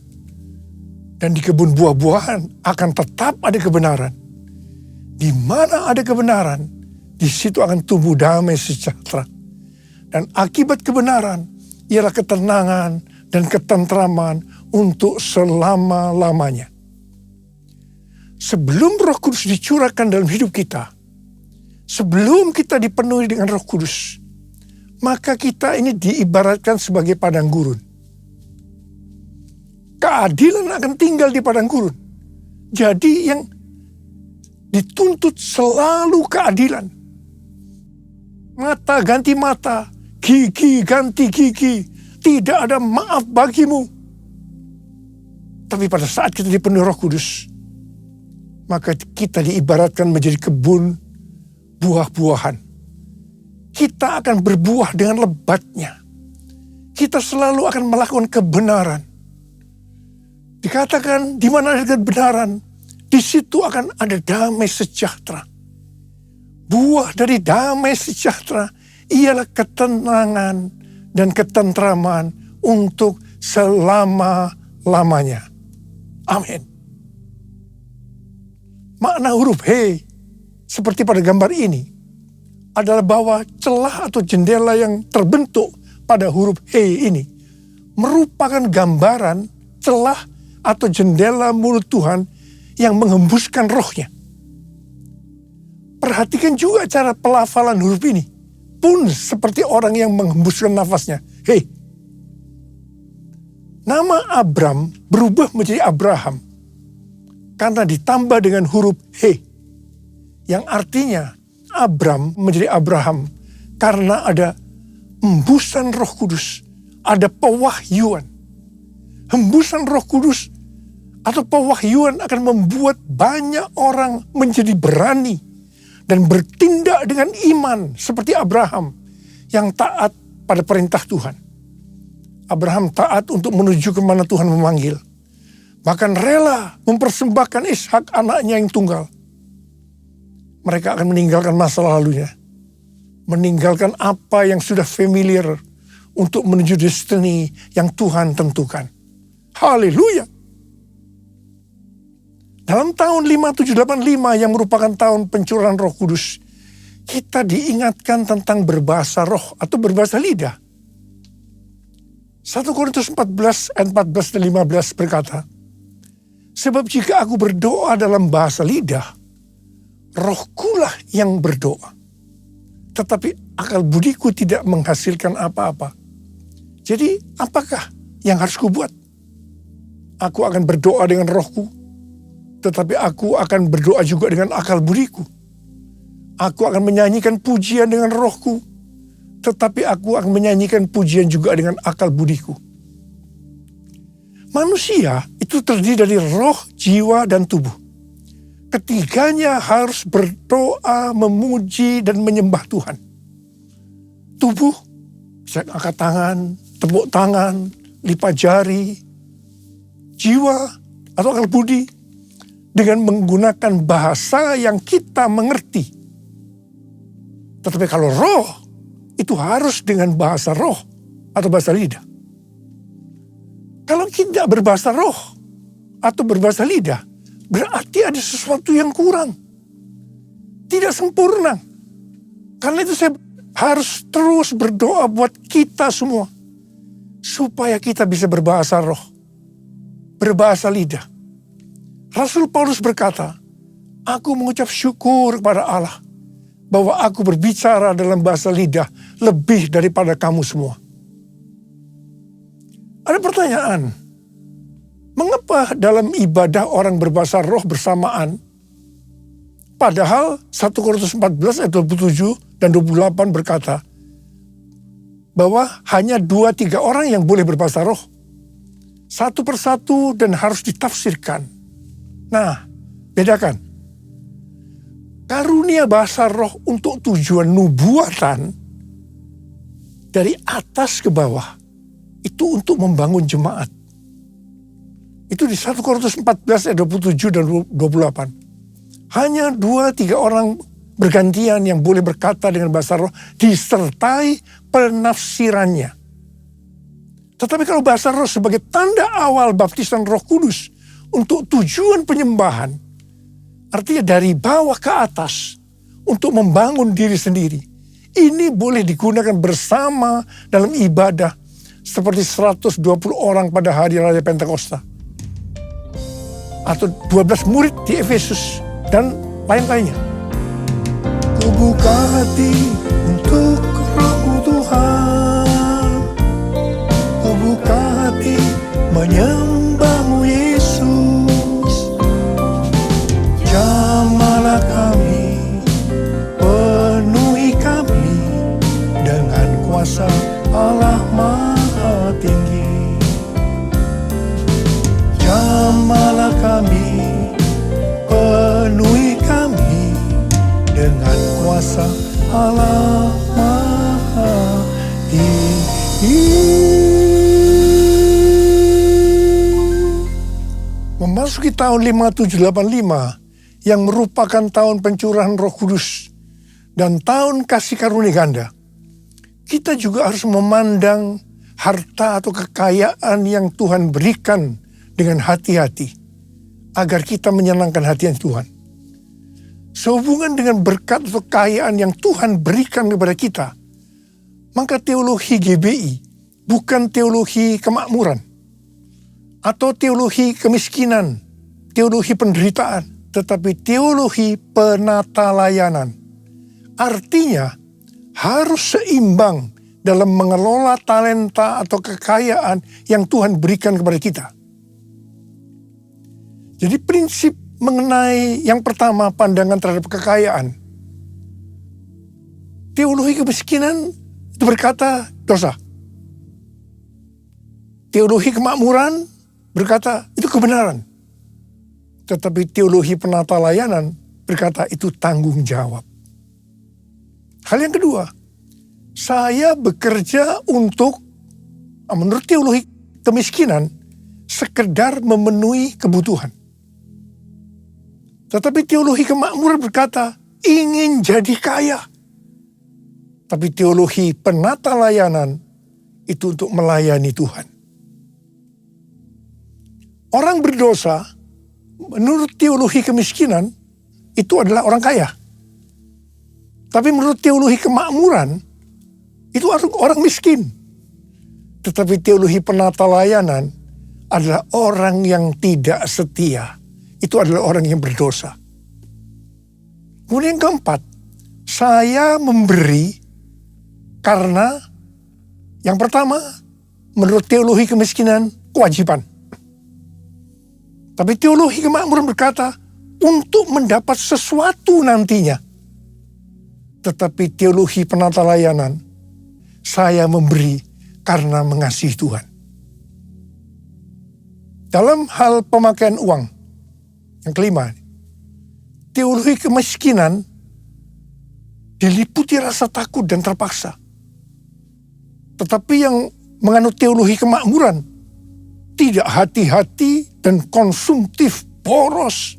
Dan di kebun buah-buahan akan tetap ada kebenaran. Di mana ada kebenaran, di situ akan tumbuh damai sejahtera. Dan akibat kebenaran ialah ketenangan dan ketentraman untuk selama-lamanya. Sebelum Roh Kudus dicurahkan dalam hidup kita, sebelum kita dipenuhi dengan Roh Kudus, maka kita ini diibaratkan sebagai padang gurun. Keadilan akan tinggal di padang gurun. Jadi yang dituntut selalu keadilan. Mata ganti mata, gigi ganti gigi. Tidak ada maaf bagimu. Tapi pada saat kita dipenuhi Roh Kudus, maka kita diibaratkan menjadi kebun buah-buahan. Kita akan berbuah dengan lebatnya. Kita selalu akan melakukan kebenaran. Dikatakan di mana ada kebenaran, di situ akan ada damai sejahtera. Buah dari damai sejahtera ialah ketenangan dan ketentraman untuk selama-lamanya. Amin. Makna huruf He seperti pada gambar ini adalah bahwa celah atau jendela yang terbentuk pada huruf He ini merupakan gambaran celah atau jendela mulut Tuhan yang menghembuskan rohnya. Perhatikan juga cara pelafalan huruf ini. Pun seperti orang yang menghembuskan nafasnya. Hei. Nama Abram berubah menjadi Abraham. Karena ditambah dengan huruf He. Yang artinya Abram menjadi Abraham. Karena ada hembusan Roh Kudus. Ada pewahyuan. Hembusan Roh Kudus atau pewahyuan akan membuat banyak orang menjadi berani dan bertindak dengan iman seperti Abraham yang taat pada perintah Tuhan. Abraham taat untuk menuju kemana Tuhan memanggil. Bahkan rela mempersembahkan Ishak anaknya yang tunggal. Mereka akan meninggalkan masa lalunya. Meninggalkan apa yang sudah familiar untuk menuju destiny yang Tuhan tentukan. Haleluya. Dalam tahun 5785 yang merupakan tahun pencurahan Roh Kudus, kita diingatkan tentang berbahasa roh atau berbahasa lidah. 1 Korintus 14 ayat 14 dan 15 berkata, sebab jika aku berdoa dalam bahasa lidah, rohkulah yang berdoa. Tetapi akal budiku tidak menghasilkan apa-apa. Jadi apakah yang harus kubuat? Aku akan berdoa dengan rohku, tetapi aku akan berdoa juga dengan akal budiku. Aku akan menyanyikan pujian dengan rohku, tetapi aku akan menyanyikan pujian juga dengan akal budiku. Manusia itu terdiri dari roh, jiwa, dan tubuh. Ketiganya harus berdoa, memuji, dan menyembah Tuhan. Tubuh, bisa angkat tangan, tepuk tangan, lipat jari. Jiwa atau akal budi dengan menggunakan bahasa yang kita mengerti. Tetapi kalau roh, itu harus dengan bahasa roh atau bahasa lidah. Kalau tidak berbahasa roh atau berbahasa lidah, berarti ada sesuatu yang kurang. Tidak sempurna. Karena itu saya harus terus berdoa buat kita semua. Supaya kita bisa berbahasa roh. Berbahasa lidah. Rasul Paulus berkata, aku mengucap syukur kepada Allah bahwa aku berbicara dalam bahasa lidah lebih daripada kamu semua. Ada pertanyaan, mengapa dalam ibadah orang berbahasa roh bersamaan, padahal 1 Korintus 14 ayat 27 dan 28 berkata bahwa hanya 2-3 orang yang boleh berbahasa roh, satu persatu dan harus ditafsirkan. Nah, bedakan. Karunia bahasa roh untuk tujuan nubuatan dari atas ke bawah itu untuk membangun jemaat. Itu di 1 Korintus 14 ayat 27 dan 28. Hanya 2-3 orang bergantian yang boleh berkata dengan bahasa roh disertai penafsirannya. Tetapi kalau bahasa roh sebagai tanda awal baptisan Roh Kudus untuk tujuan penyembahan, artinya dari bawah ke atas untuk membangun diri sendiri. Ini boleh digunakan bersama dalam ibadah seperti 120 orang pada hari raya Pentakosta. Atau 12 murid di Efesus dan lain-lainnya. Ku buka hati untuk Roh Tuhan. Ku buka hati menyembah-Mu Yesus. Jamahlah kami, penuhi kami dengan kuasa Allah Maha Tinggi. Jamahlah kami, penuhi kami dengan kuasa Allah Maha Tinggi. Memasuki tahun 5785 yang merupakan tahun pencurahan Roh Kudus dan tahun kasih karunia ganda, kita juga harus memandang harta atau kekayaan yang Tuhan berikan dengan hati-hati agar kita menyenangkan hati Tuhan. Sehubungan dengan berkat atau kekayaan yang Tuhan berikan kepada kita, maka teologi GBI bukan teologi kemakmuran atau teologi kemiskinan, teologi penderitaan, tetapi teologi penata layanan. Artinya harus seimbang dalam mengelola talenta atau kekayaan yang Tuhan berikan kepada kita. Jadi prinsip mengenai yang pertama, pandangan terhadap kekayaan. Teologi kemiskinan itu berkata dosa. Teologi kemakmuran berkata itu kebenaran. Tetapi teologi penata layanan berkata itu tanggung jawab. Hal yang kedua, saya bekerja untuk, menurut teologi kemiskinan, sekedar memenuhi kebutuhan. Tetapi teologi kemakmuran berkata ingin jadi kaya. Tapi teologi penata layanan itu untuk melayani Tuhan. Orang berdosa, menurut teologi kemiskinan, itu adalah orang kaya. Tapi menurut teologi kemakmuran, itu orang miskin. Tetapi teologi penata layanan adalah orang yang tidak setia. Itu adalah orang yang berdosa. Kemudian yang keempat, saya memberi karena yang pertama, menurut teologi kemiskinan, kewajiban. Tapi teologi kemakmuran berkata, untuk mendapat sesuatu nantinya. Tetapi teologi penata layanan, saya memberi karena mengasihi Tuhan. Dalam hal pemakaian uang, yang kelima, teologi kemiskinan diliputi rasa takut dan terpaksa. Tetapi yang menganut teologi kemakmuran, tidak hati-hati dan konsumtif, boros.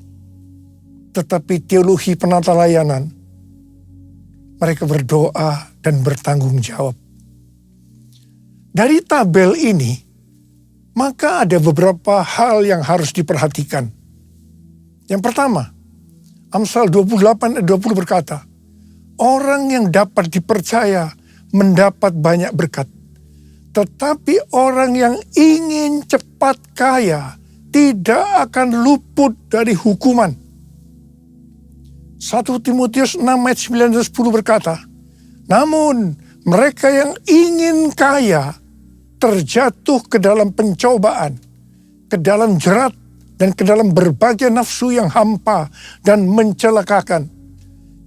Tetapi teologi penata layanan, mereka berdoa dan bertanggung jawab. Dari tabel ini, maka ada beberapa hal yang harus diperhatikan. Yang pertama, Amsal 28 ayat 20 berkata, orang yang dapat dipercaya mendapat banyak berkat. Tetapi orang yang ingin cepat kaya tidak akan luput dari hukuman. 1 Timotius 6 ayat 9 dan 10 berkata, namun mereka yang ingin kaya terjatuh ke dalam pencobaan, ke dalam jerat, dan ke dalam berbagai nafsu yang hampa dan mencelakakan,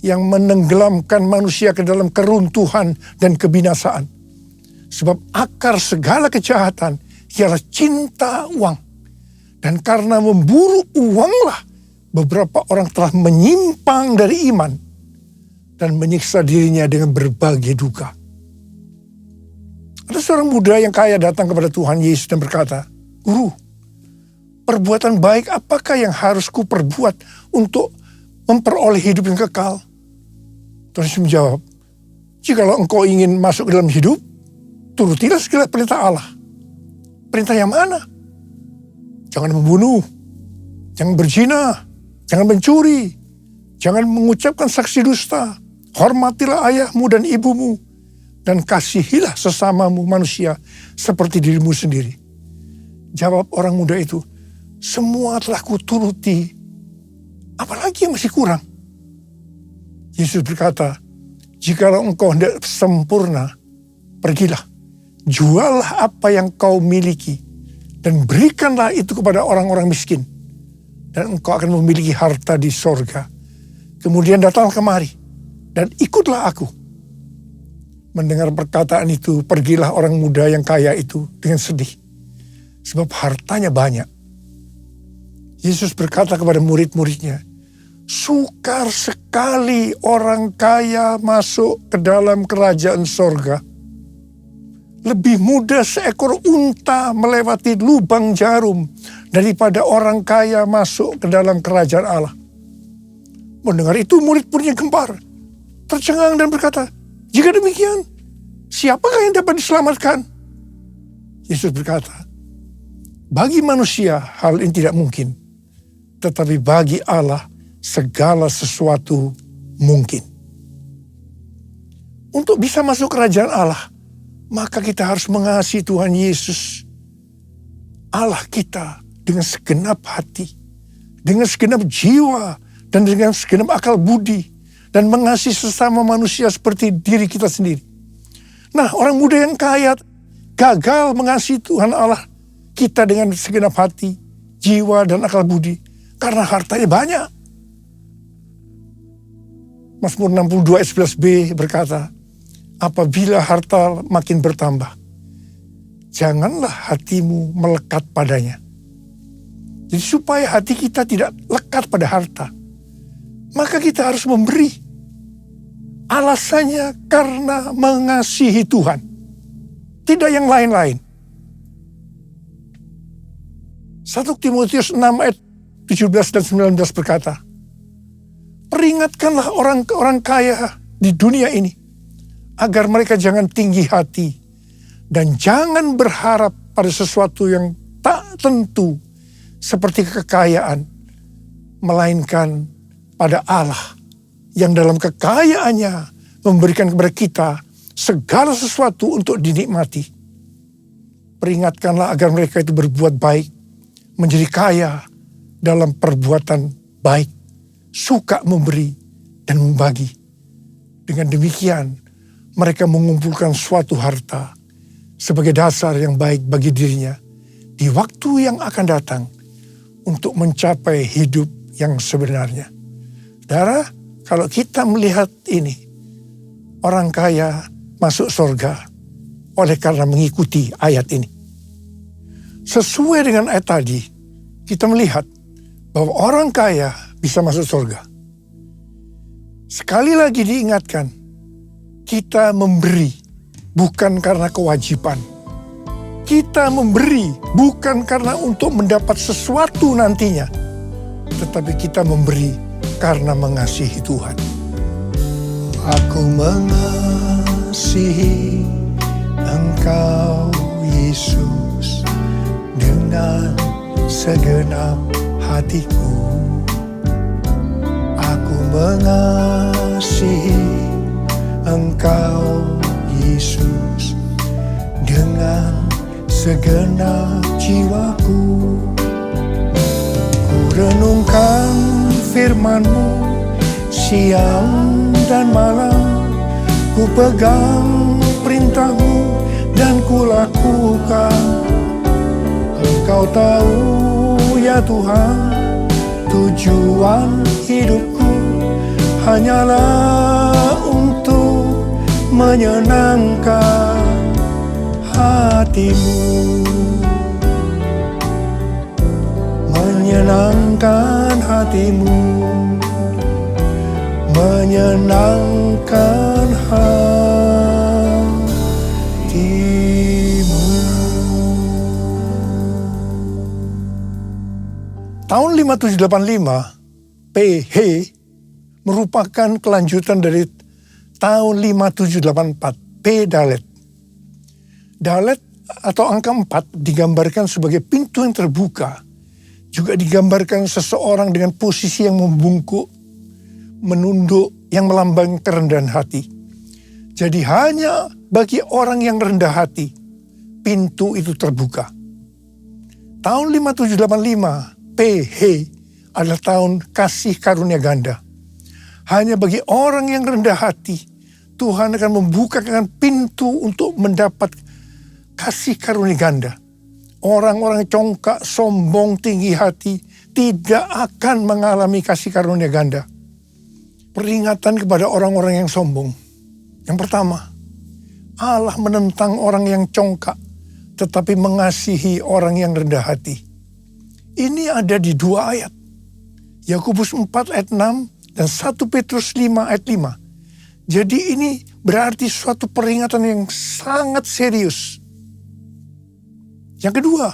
yang menenggelamkan manusia ke dalam keruntuhan dan kebinasaan. Sebab akar segala kejahatan ialah cinta uang. Dan karena memburu uanglah beberapa orang telah menyimpang dari iman dan menyiksa dirinya dengan berbagai duka. Ada seorang muda yang kaya datang kepada Tuhan Yesus dan berkata, Guru, perbuatan baik apakah yang harus kuperbuat untuk memperoleh hidup yang kekal? Tuhan Yesus menjawab, jikalau engkau ingin masuk ke dalam hidup, turutilah segala perintah Allah. Perintah yang mana? Jangan membunuh, jangan berzina, jangan mencuri, jangan mengucapkan saksi dusta, hormatilah ayahmu dan ibumu, dan kasihilah sesamamu manusia seperti dirimu sendiri. Jawab orang muda itu, semua telah kuturuti, apalagi yang masih kurang? Yesus berkata, jikalau engkau hendak sempurna, pergilah, juallah apa yang kau miliki, dan berikanlah itu kepada orang-orang miskin, dan engkau akan memiliki harta di sorga. Kemudian datanglah kemari, dan ikutlah aku. Mendengar perkataan itu, pergilah orang muda yang kaya itu dengan sedih, sebab hartanya banyak. Yesus berkata kepada murid-muridnya, sukar sekali orang kaya masuk ke dalam kerajaan sorga. Lebih mudah seekor unta melewati lubang jarum daripada orang kaya masuk ke dalam kerajaan Allah. Mendengar itu murid-muridnya gempar, tercengang dan berkata, jika demikian, siapakah yang dapat diselamatkan? Yesus berkata, bagi manusia hal ini tidak mungkin, tetapi bagi Allah segala sesuatu mungkin. Untuk bisa masuk kerajaan Allah, maka kita harus mengasihi Tuhan Yesus, Allah kita, dengan segenap hati, dengan segenap jiwa, dan dengan segenap akal budi, dan mengasihi sesama manusia seperti diri kita sendiri. Nah, orang muda yang kaya gagal mengasihi Tuhan Allah kita dengan segenap hati, jiwa, dan akal budi, karena hartanya banyak. Mazmur 62 ayat 11b berkata, apabila harta makin bertambah, janganlah hatimu melekat padanya. Jadi supaya hati kita tidak lekat pada harta, maka kita harus memberi. Alasannya karena mengasihi Tuhan, tidak yang lain-lain. 1 Timotius 6 ayat 17 dan 19 berkata, peringatkanlah orang kaya di dunia ini, agar mereka jangan tinggi hati dan jangan berharap pada sesuatu yang tak tentu seperti kekayaan, melainkan pada Allah yang dalam kekayaannya memberikan kepada kita segala sesuatu untuk dinikmati. Peringatkanlah agar mereka itu berbuat baik, menjadi kaya dalam perbuatan baik, suka memberi dan membagi. Dengan demikian, mereka mengumpulkan suatu harta sebagai dasar yang baik bagi dirinya di waktu yang akan datang untuk mencapai hidup yang sebenarnya. Saudara, kalau kita melihat ini, orang kaya masuk surga oleh karena mengikuti ayat ini. Sesuai dengan ayat tadi, kita melihat bahwa orang kaya bisa masuk surga. Sekali lagi diingatkan, kita memberi bukan karena kewajiban. Kita memberi bukan karena untuk mendapat sesuatu nantinya, tetapi kita memberi karena mengasihi Tuhan. Aku mengasihi Engkau Yesus dengan segenap hatiku. Aku mengasihi Engkau Yesus dengan segenap jiwaku. firman-Mu siang dan malam. Ku pegang perintah-Mu dan ku lakukan. Engkau tahu ya Tuhan, tujuan hidupku hanyalah untuk menyenangkan hati-Mu. Menyenangkan hati-Mu, menyenangkan hati-Mu. Tahun 5785 PH merupakan kelanjutan dari tahun 5784 P Dalet. Dalet atau angka 4 digambarkan sebagai pintu yang terbuka. Juga digambarkan seseorang dengan posisi yang membungkuk, menunduk, yang melambangkan kerendahan hati. Jadi hanya bagi orang yang rendah hati, pintu itu terbuka. Tahun 5785 PH adalah tahun kasih karunia ganda. Hanya bagi orang yang rendah hati, Tuhan akan membukakan pintu untuk mendapat kasih karunia ganda. Orang-orang congkak, sombong, tinggi hati tidak akan mengalami kasih karunia ganda. Peringatan kepada orang-orang yang sombong. Yang pertama, Allah menentang orang yang congkak, tetapi mengasihi orang yang rendah hati. Ini ada di 2 ayat. Yakobus 4 ayat 6 dan 1 Petrus 5 ayat 5. Jadi ini berarti suatu peringatan yang sangat serius. Yang kedua,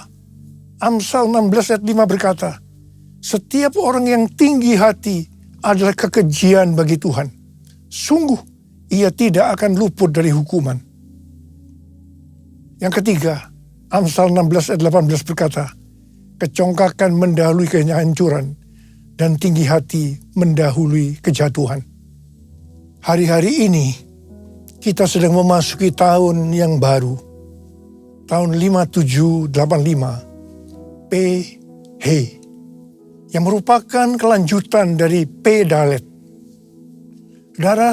Amsal 16 ayat 5 berkata, setiap orang yang tinggi hati adalah kekejian bagi Tuhan. Sungguh, ia tidak akan luput dari hukuman. Yang ketiga, Amsal 16 ayat 18 berkata, kecongkakan mendahului kehancuran dan tinggi hati mendahului kejatuhan. Hari-hari ini, kita sedang memasuki tahun yang baru. Tahun 5785 PH yang merupakan kelanjutan dari P Dalet. Saudara,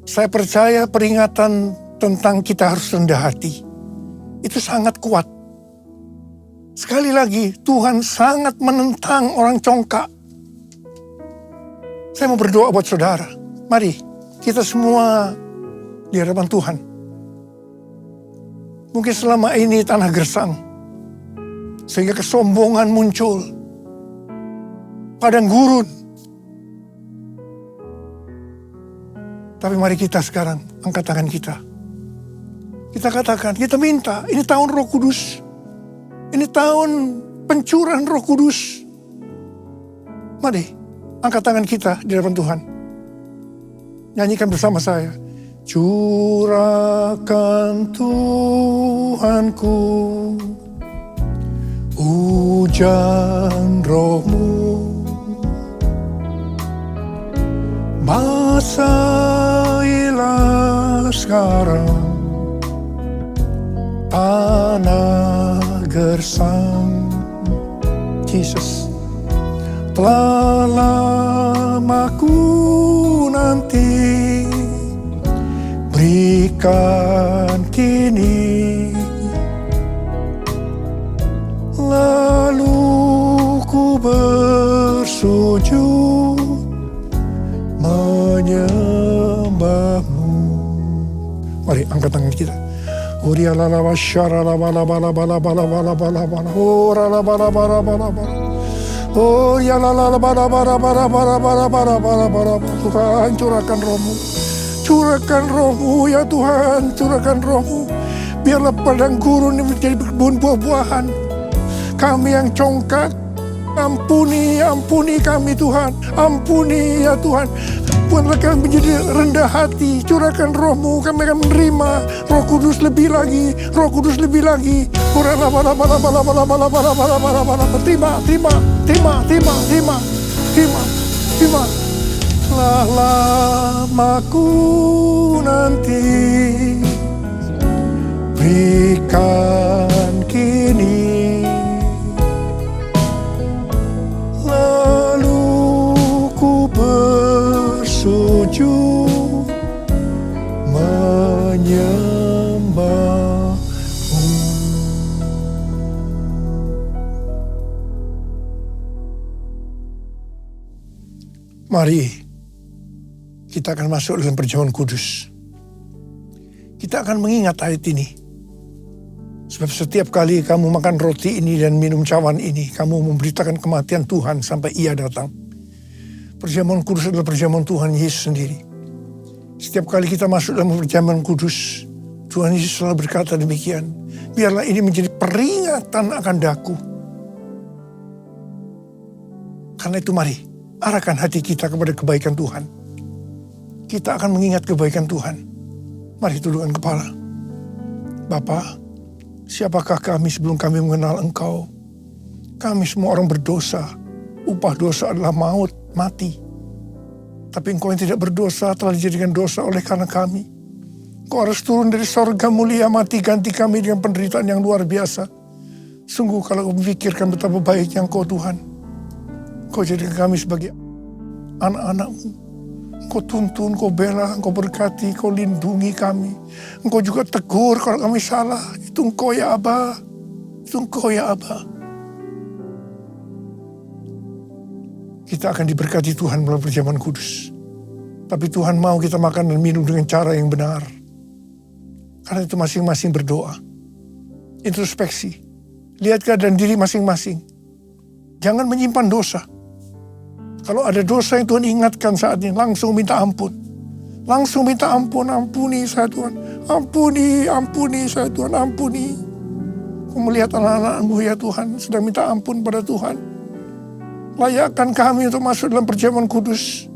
saya percaya peringatan tentang kita harus rendah hati itu sangat kuat. Sekali lagi, Tuhan sangat menentang orang congkak. Saya mau berdoa buat saudara. Mari kita semua di hadapan Tuhan. Mungkin selama ini tanah gersang, sehingga kesombongan muncul, padang gurun. Tapi mari kita sekarang angkat tangan kita. Kita katakan, kita minta, ini tahun Roh Kudus. Ini tahun pencurahan Roh Kudus. Mari angkat tangan kita di hadapan Tuhan. Nyanyikan bersama saya. Curahkan Tuhanku hujan Roh-Mu, basahilah sekarang tanah gersang. Jesus, telah lama ku nanti, berikan kini, lalu ku bersujud menyembah-Mu. Mari angkat tangan kita. Uria la la bashara la bala bala bala bala bala bala bala. Ora la bala bala bala bala. Oh ya la la bala bala bala bala bala bala bala bala. Tuhan, curahkan Roh-Mu. Curahkan Roh-Mu ya Tuhan, curahkan Roh-Mu. Biarlah padang gurun ini menjadi berkebun buah-buahan. Kami yang congkak, ampuni, ampuni kami Tuhan. Ampuni ya Tuhan. Buatlah kami menjadi rendah hati. Curahkan Roh-Mu, kami akan menerima Roh Kudus lebih lagi. Roh Kudus lebih lagi. Terima, terima, terima, terima, terima, terima, terima. Telah lama ku nanti, berikan kini, lalu sujud menyembah. Mari kita akan masuk dalam perjamuan kudus. Kita akan mengingat ayat ini. Sebab setiap kali kamu makan roti ini dan minum cawan ini, kamu memberitakan kematian Tuhan sampai Ia datang. Perjamuan kudus adalah perjamuan Tuhan Yesus sendiri. Setiap kali kita masuk dalam perjamuan kudus, Tuhan Yesus selalu berkata demikian. Biarlah ini menjadi peringatan akan daku. Karena itu mari, arahkan hati kita kepada kebaikan Tuhan. Kita akan mengingat kebaikan Tuhan. Mari tundukkan kepala. Bapa, siapakah kami sebelum kami mengenal Engkau? Kami semua orang berdosa. Upah dosa adalah maut, mati. Tapi Engkau yang tidak berdosa telah dijadikan dosa oleh karena kami. Engkau harus turun dari sorga mulia, mati ganti kami dengan penderitaan yang luar biasa. Sungguh kalau kau memikirkan betapa baiknya Engkau Tuhan. Kau jadikan kami sebagai anak-anak-Mu. Kau tuntun, Kau bela, Kau berkati, Kau lindungi kami. Engkau juga tegur kalau kami salah. Itu Engkau ya Aba. Itu Engkau ya Aba. Kita akan diberkati Tuhan melalui perjamuan kudus. Tapi Tuhan mau kita makan dan minum dengan cara yang benar. Karena itu masing-masing berdoa. Introspeksi. Lihat keadaan diri masing-masing. Jangan menyimpan dosa. Kalau ada dosa yang Tuhan ingatkan saat ini, langsung minta ampun. Langsung minta ampun, ampuni saya Tuhan. Ampuni saya Tuhan, ampuni. Kau melihat anak-anak-Mu ya Tuhan, sedang minta ampun pada Tuhan. Layakkan kami untuk masuk dalam perjamuan kudus.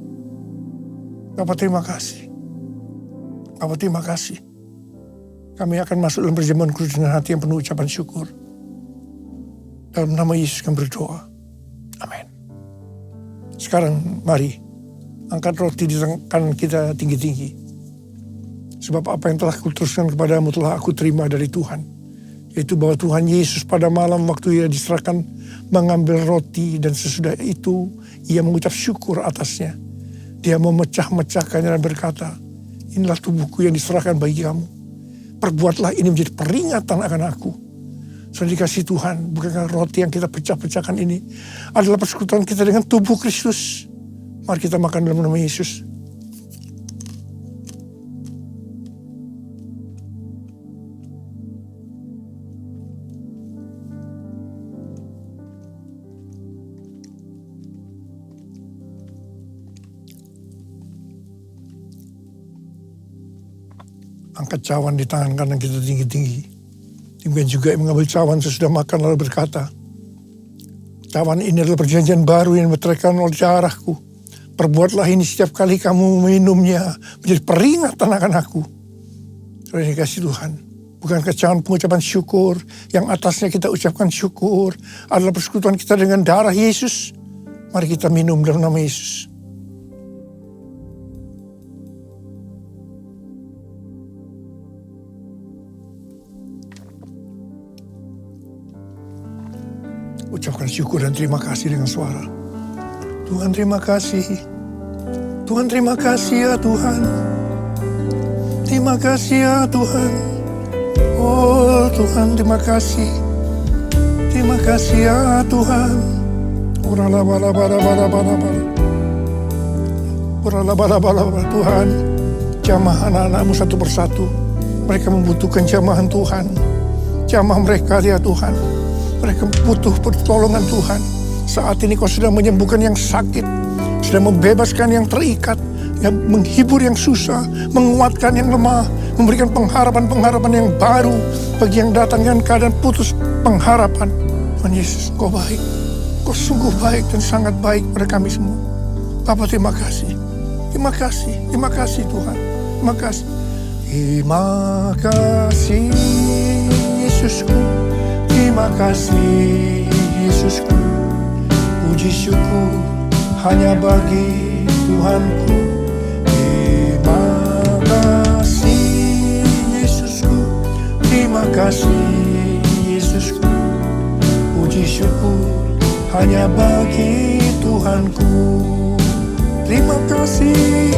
Bapa terima kasih. Bapa terima kasih. Kami akan masuk dalam perjamuan kudus dengan hati yang penuh ucapan syukur. Dalam nama Yesus kami berdoa. Amin. Sekarang mari angkat roti di tangan kita tinggi-tinggi. Sebab apa yang telah kuteruskan kepadamu telah aku terima dari Tuhan. Yaitu bahwa Tuhan Yesus pada malam waktu Ia diserahkan mengambil roti dan sesudah itu Ia mengucap syukur atasnya. Dia memecah-mecahkannya dan berkata, inilah tubuhku yang diserahkan bagi kamu. Perbuatlah ini menjadi peringatan akan aku. Sudah dikasih Tuhan, bukankah roti yang kita pecah-pecahkan ini adalah persekutuan kita dengan tubuh Kristus. Mari kita makan dalam nama Yesus. Angkat cawan di tangan kanan kita tinggi-tinggi. Demikian juga yang mengambil cawan sesudah makan lalu berkata, cawan ini adalah perjanjian baru yang dimeteraikan oleh darahku. Perbuatlah ini setiap kali kamu meminumnya menjadi peringatan akan aku. Sudah dikasih Tuhan. Bukankah cawan pengucapan syukur yang atasnya kita ucapkan syukur adalah persekutuan kita dengan darah Yesus. Mari kita minum dalam nama Yesus. Ucapkan syukur dan terima kasih dengan suara. Tuhan terima kasih. Tuhan terima kasih ya Tuhan. Terima kasih ya Tuhan. Oh Tuhan terima kasih. Terima kasih ya Tuhan. Tuhan. Jamah anak-anak-Mu satu persatu. Mereka membutuhkan jamahan Tuhan. Jamah mereka ya Tuhan. Mereka butuh pertolongan Tuhan. Saat ini Kau sedang menyembuhkan yang sakit, sedang membebaskan yang terikat, yang menghibur yang susah, menguatkan yang lemah, memberikan pengharapan-pengharapan yang baru bagi yang datang dengan keadaan putus pengharapan. Tuhan Yesus, Kau baik. Kau sungguh baik dan sangat baik pada kami semua. Bapa terima kasih. Terima kasih. Terima kasih Tuhan. Terima kasih. Terima kasih Yesusku. Terima kasih Yesusku. Puji syukur hanya bagi Tuhanku. Terima kasih Yesusku. Terima kasih Yesusku. Puji syukur hanya bagi Tuhanku. Terima kasih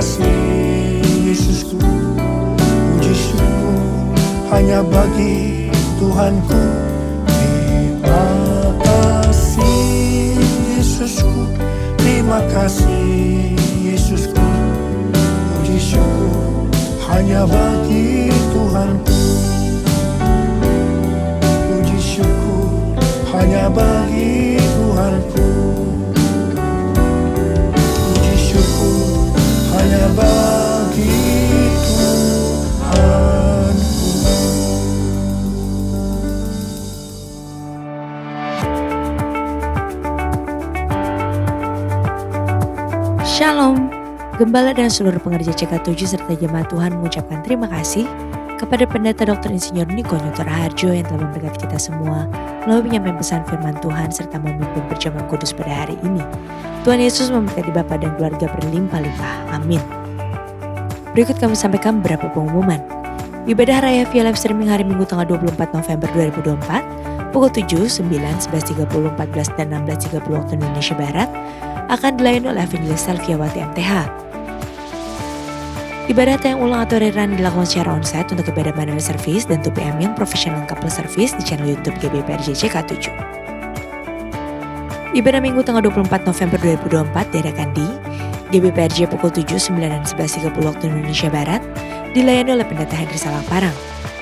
kasih Yesusku. Puji syukur hanya bagi Tuhanku. Terima kasih Yesusku, terima kasih Yesusku. Puji syukur hanya bagi Tuhanku. Puji syukur hanya bagi Tuhanku. Puji syukur hanya bagi Tuhanku. Shalom, Gembala dan seluruh pengerja CK7 serta jemaat Tuhan mengucapkan terima kasih kepada Pendeta Dr. Insinyur Niko Nyuto Raharjo yang telah memberkati kita semua melalui penyampaian pesan firman Tuhan serta memimpin perjamuan kudus pada hari ini. Tuhan Yesus memberkati Bapa dan keluarga berlimpah-limpah. Amin. Berikut kami sampaikan beberapa pengumuman. Ibadah Raya via live streaming hari Minggu tanggal 24 November 2024 pukul 7, 9, 11.30, 14, dan 16.30 waktu Indonesia Barat akan dilayani oleh Evangelis Salviawati MTH. Ibadah tayang ulang atau rerun dilakukan secara onsite untuk ibadah manual service dan 2PM yang professional couple service di channel YouTube GBPRJ CK7. Ibadah Minggu tanggal 24 November 2024 diadakan di GBPRJ pukul 7, 9, dan 11.30 waktu Indonesia Barat dilayani oleh Pendeta Henry Salang Parang.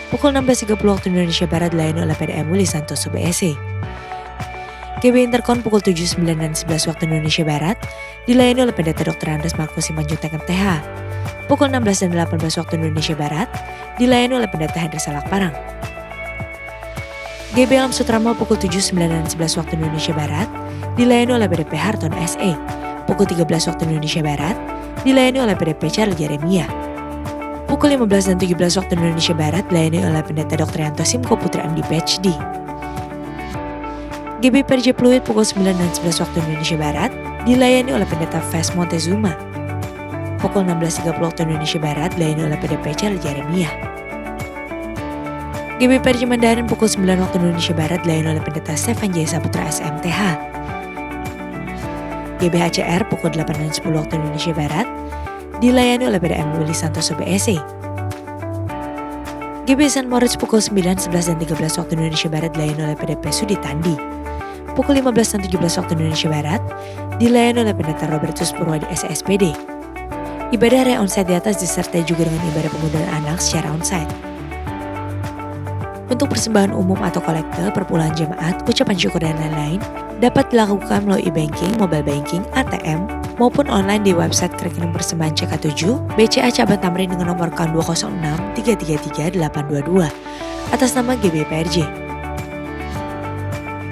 Pukul 16.30 waktu Indonesia Barat dilayani oleh PDM Willy Santoso BSC. GB Intercon pukul 7, 9, dan 11 waktu Indonesia Barat dilayani oleh Pendeta Dr. Andes Markus Simanjuntak MTH. Pukul 16 dan 18 waktu Indonesia Barat dilayani oleh Pendeta Henry Salak Parang. GB Alam Sutramo pukul 7, 9, dan 11 waktu Indonesia Barat dilayani oleh PDP Harton SE. Pukul 13 waktu Indonesia Barat dilayani oleh PDP Charles Jeremia. Pukul 15 dan 17 waktu Indonesia Barat dilayani oleh Pendeta Dr. Yanto Simko Putra MD PhD. GB PRJ Pluit pukul 9 dan 11 waktu Indonesia Barat dilayani oleh Pendeta Ves Montezuma. Pukul 16.30 waktu Indonesia Barat dilayani oleh PDP Charles Jeremia. GB PRJ Mandarin pukul 9 waktu Indonesia Barat dilayani oleh Pendeta Stefan J. Saputra SMTH. GB HCR pukul 8 dan 10 waktu Indonesia Barat dilayani oleh PDM Willy Santoso BSC. GB San Moritz pukul 9, 11, dan 13 waktu Indonesia Barat dilayani oleh PDP Sudi Tandi. Pukul 15 dan 17 waktu Indonesia Barat dilayani oleh Pendeta Robertus Purwadi SSPD. Ibadah Raya onsite di atas disertai juga dengan ibadah pengundaan anak secara onsite. Untuk persembahan umum atau kolekte, perpuluhan jemaat, ucapan syukur dan lain-lain dapat dilakukan melalui e-banking, mobile banking, ATM, maupun online di website rekening persembahan CK7 BCA Cabang Tamrin dengan nomor account 206 333 822 atas nama GBPRJ.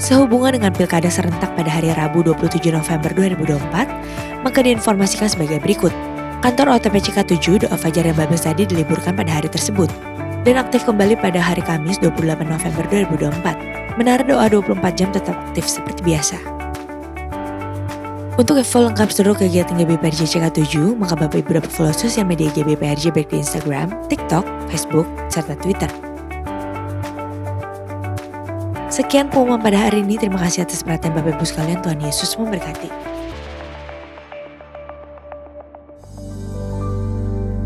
Sehubungan dengan pilkada serentak pada hari Rabu 27 November 2024, maka diinformasikan sebagai berikut. Kantor OTP CK7 Doa Fajar dan Bible Study diliburkan pada hari tersebut dan aktif kembali pada hari Kamis 28 November 2024. Menara doa 24 jam tetap aktif seperti biasa. Untuk info lengkap seluruh kegiatan GBPRJ CK7, maka Bapak Ibu dapat follow sosial media GBPRJ baik di Instagram, TikTok, Facebook, serta Twitter. Sekian pengumuman pada hari ini. Terima kasih atas perhatian Bapak Ibu sekalian. Tuhan Yesus memberkati.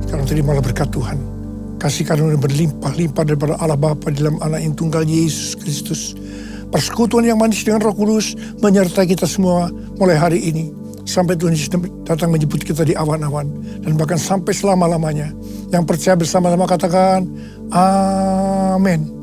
Sekarang terimalah berkat Tuhan. Kasih karunia berlimpah-limpah daripada Allah Bapa dalam anak yang tunggal Yesus Kristus. Persekutuan yang manis dengan Roh Kudus menyertai kita semua mulai hari ini. Sampai Tuhan Yesus datang menjemput kita di awan-awan. Dan bahkan sampai selama-lamanya. Yang percaya bersama-sama katakan, Amin.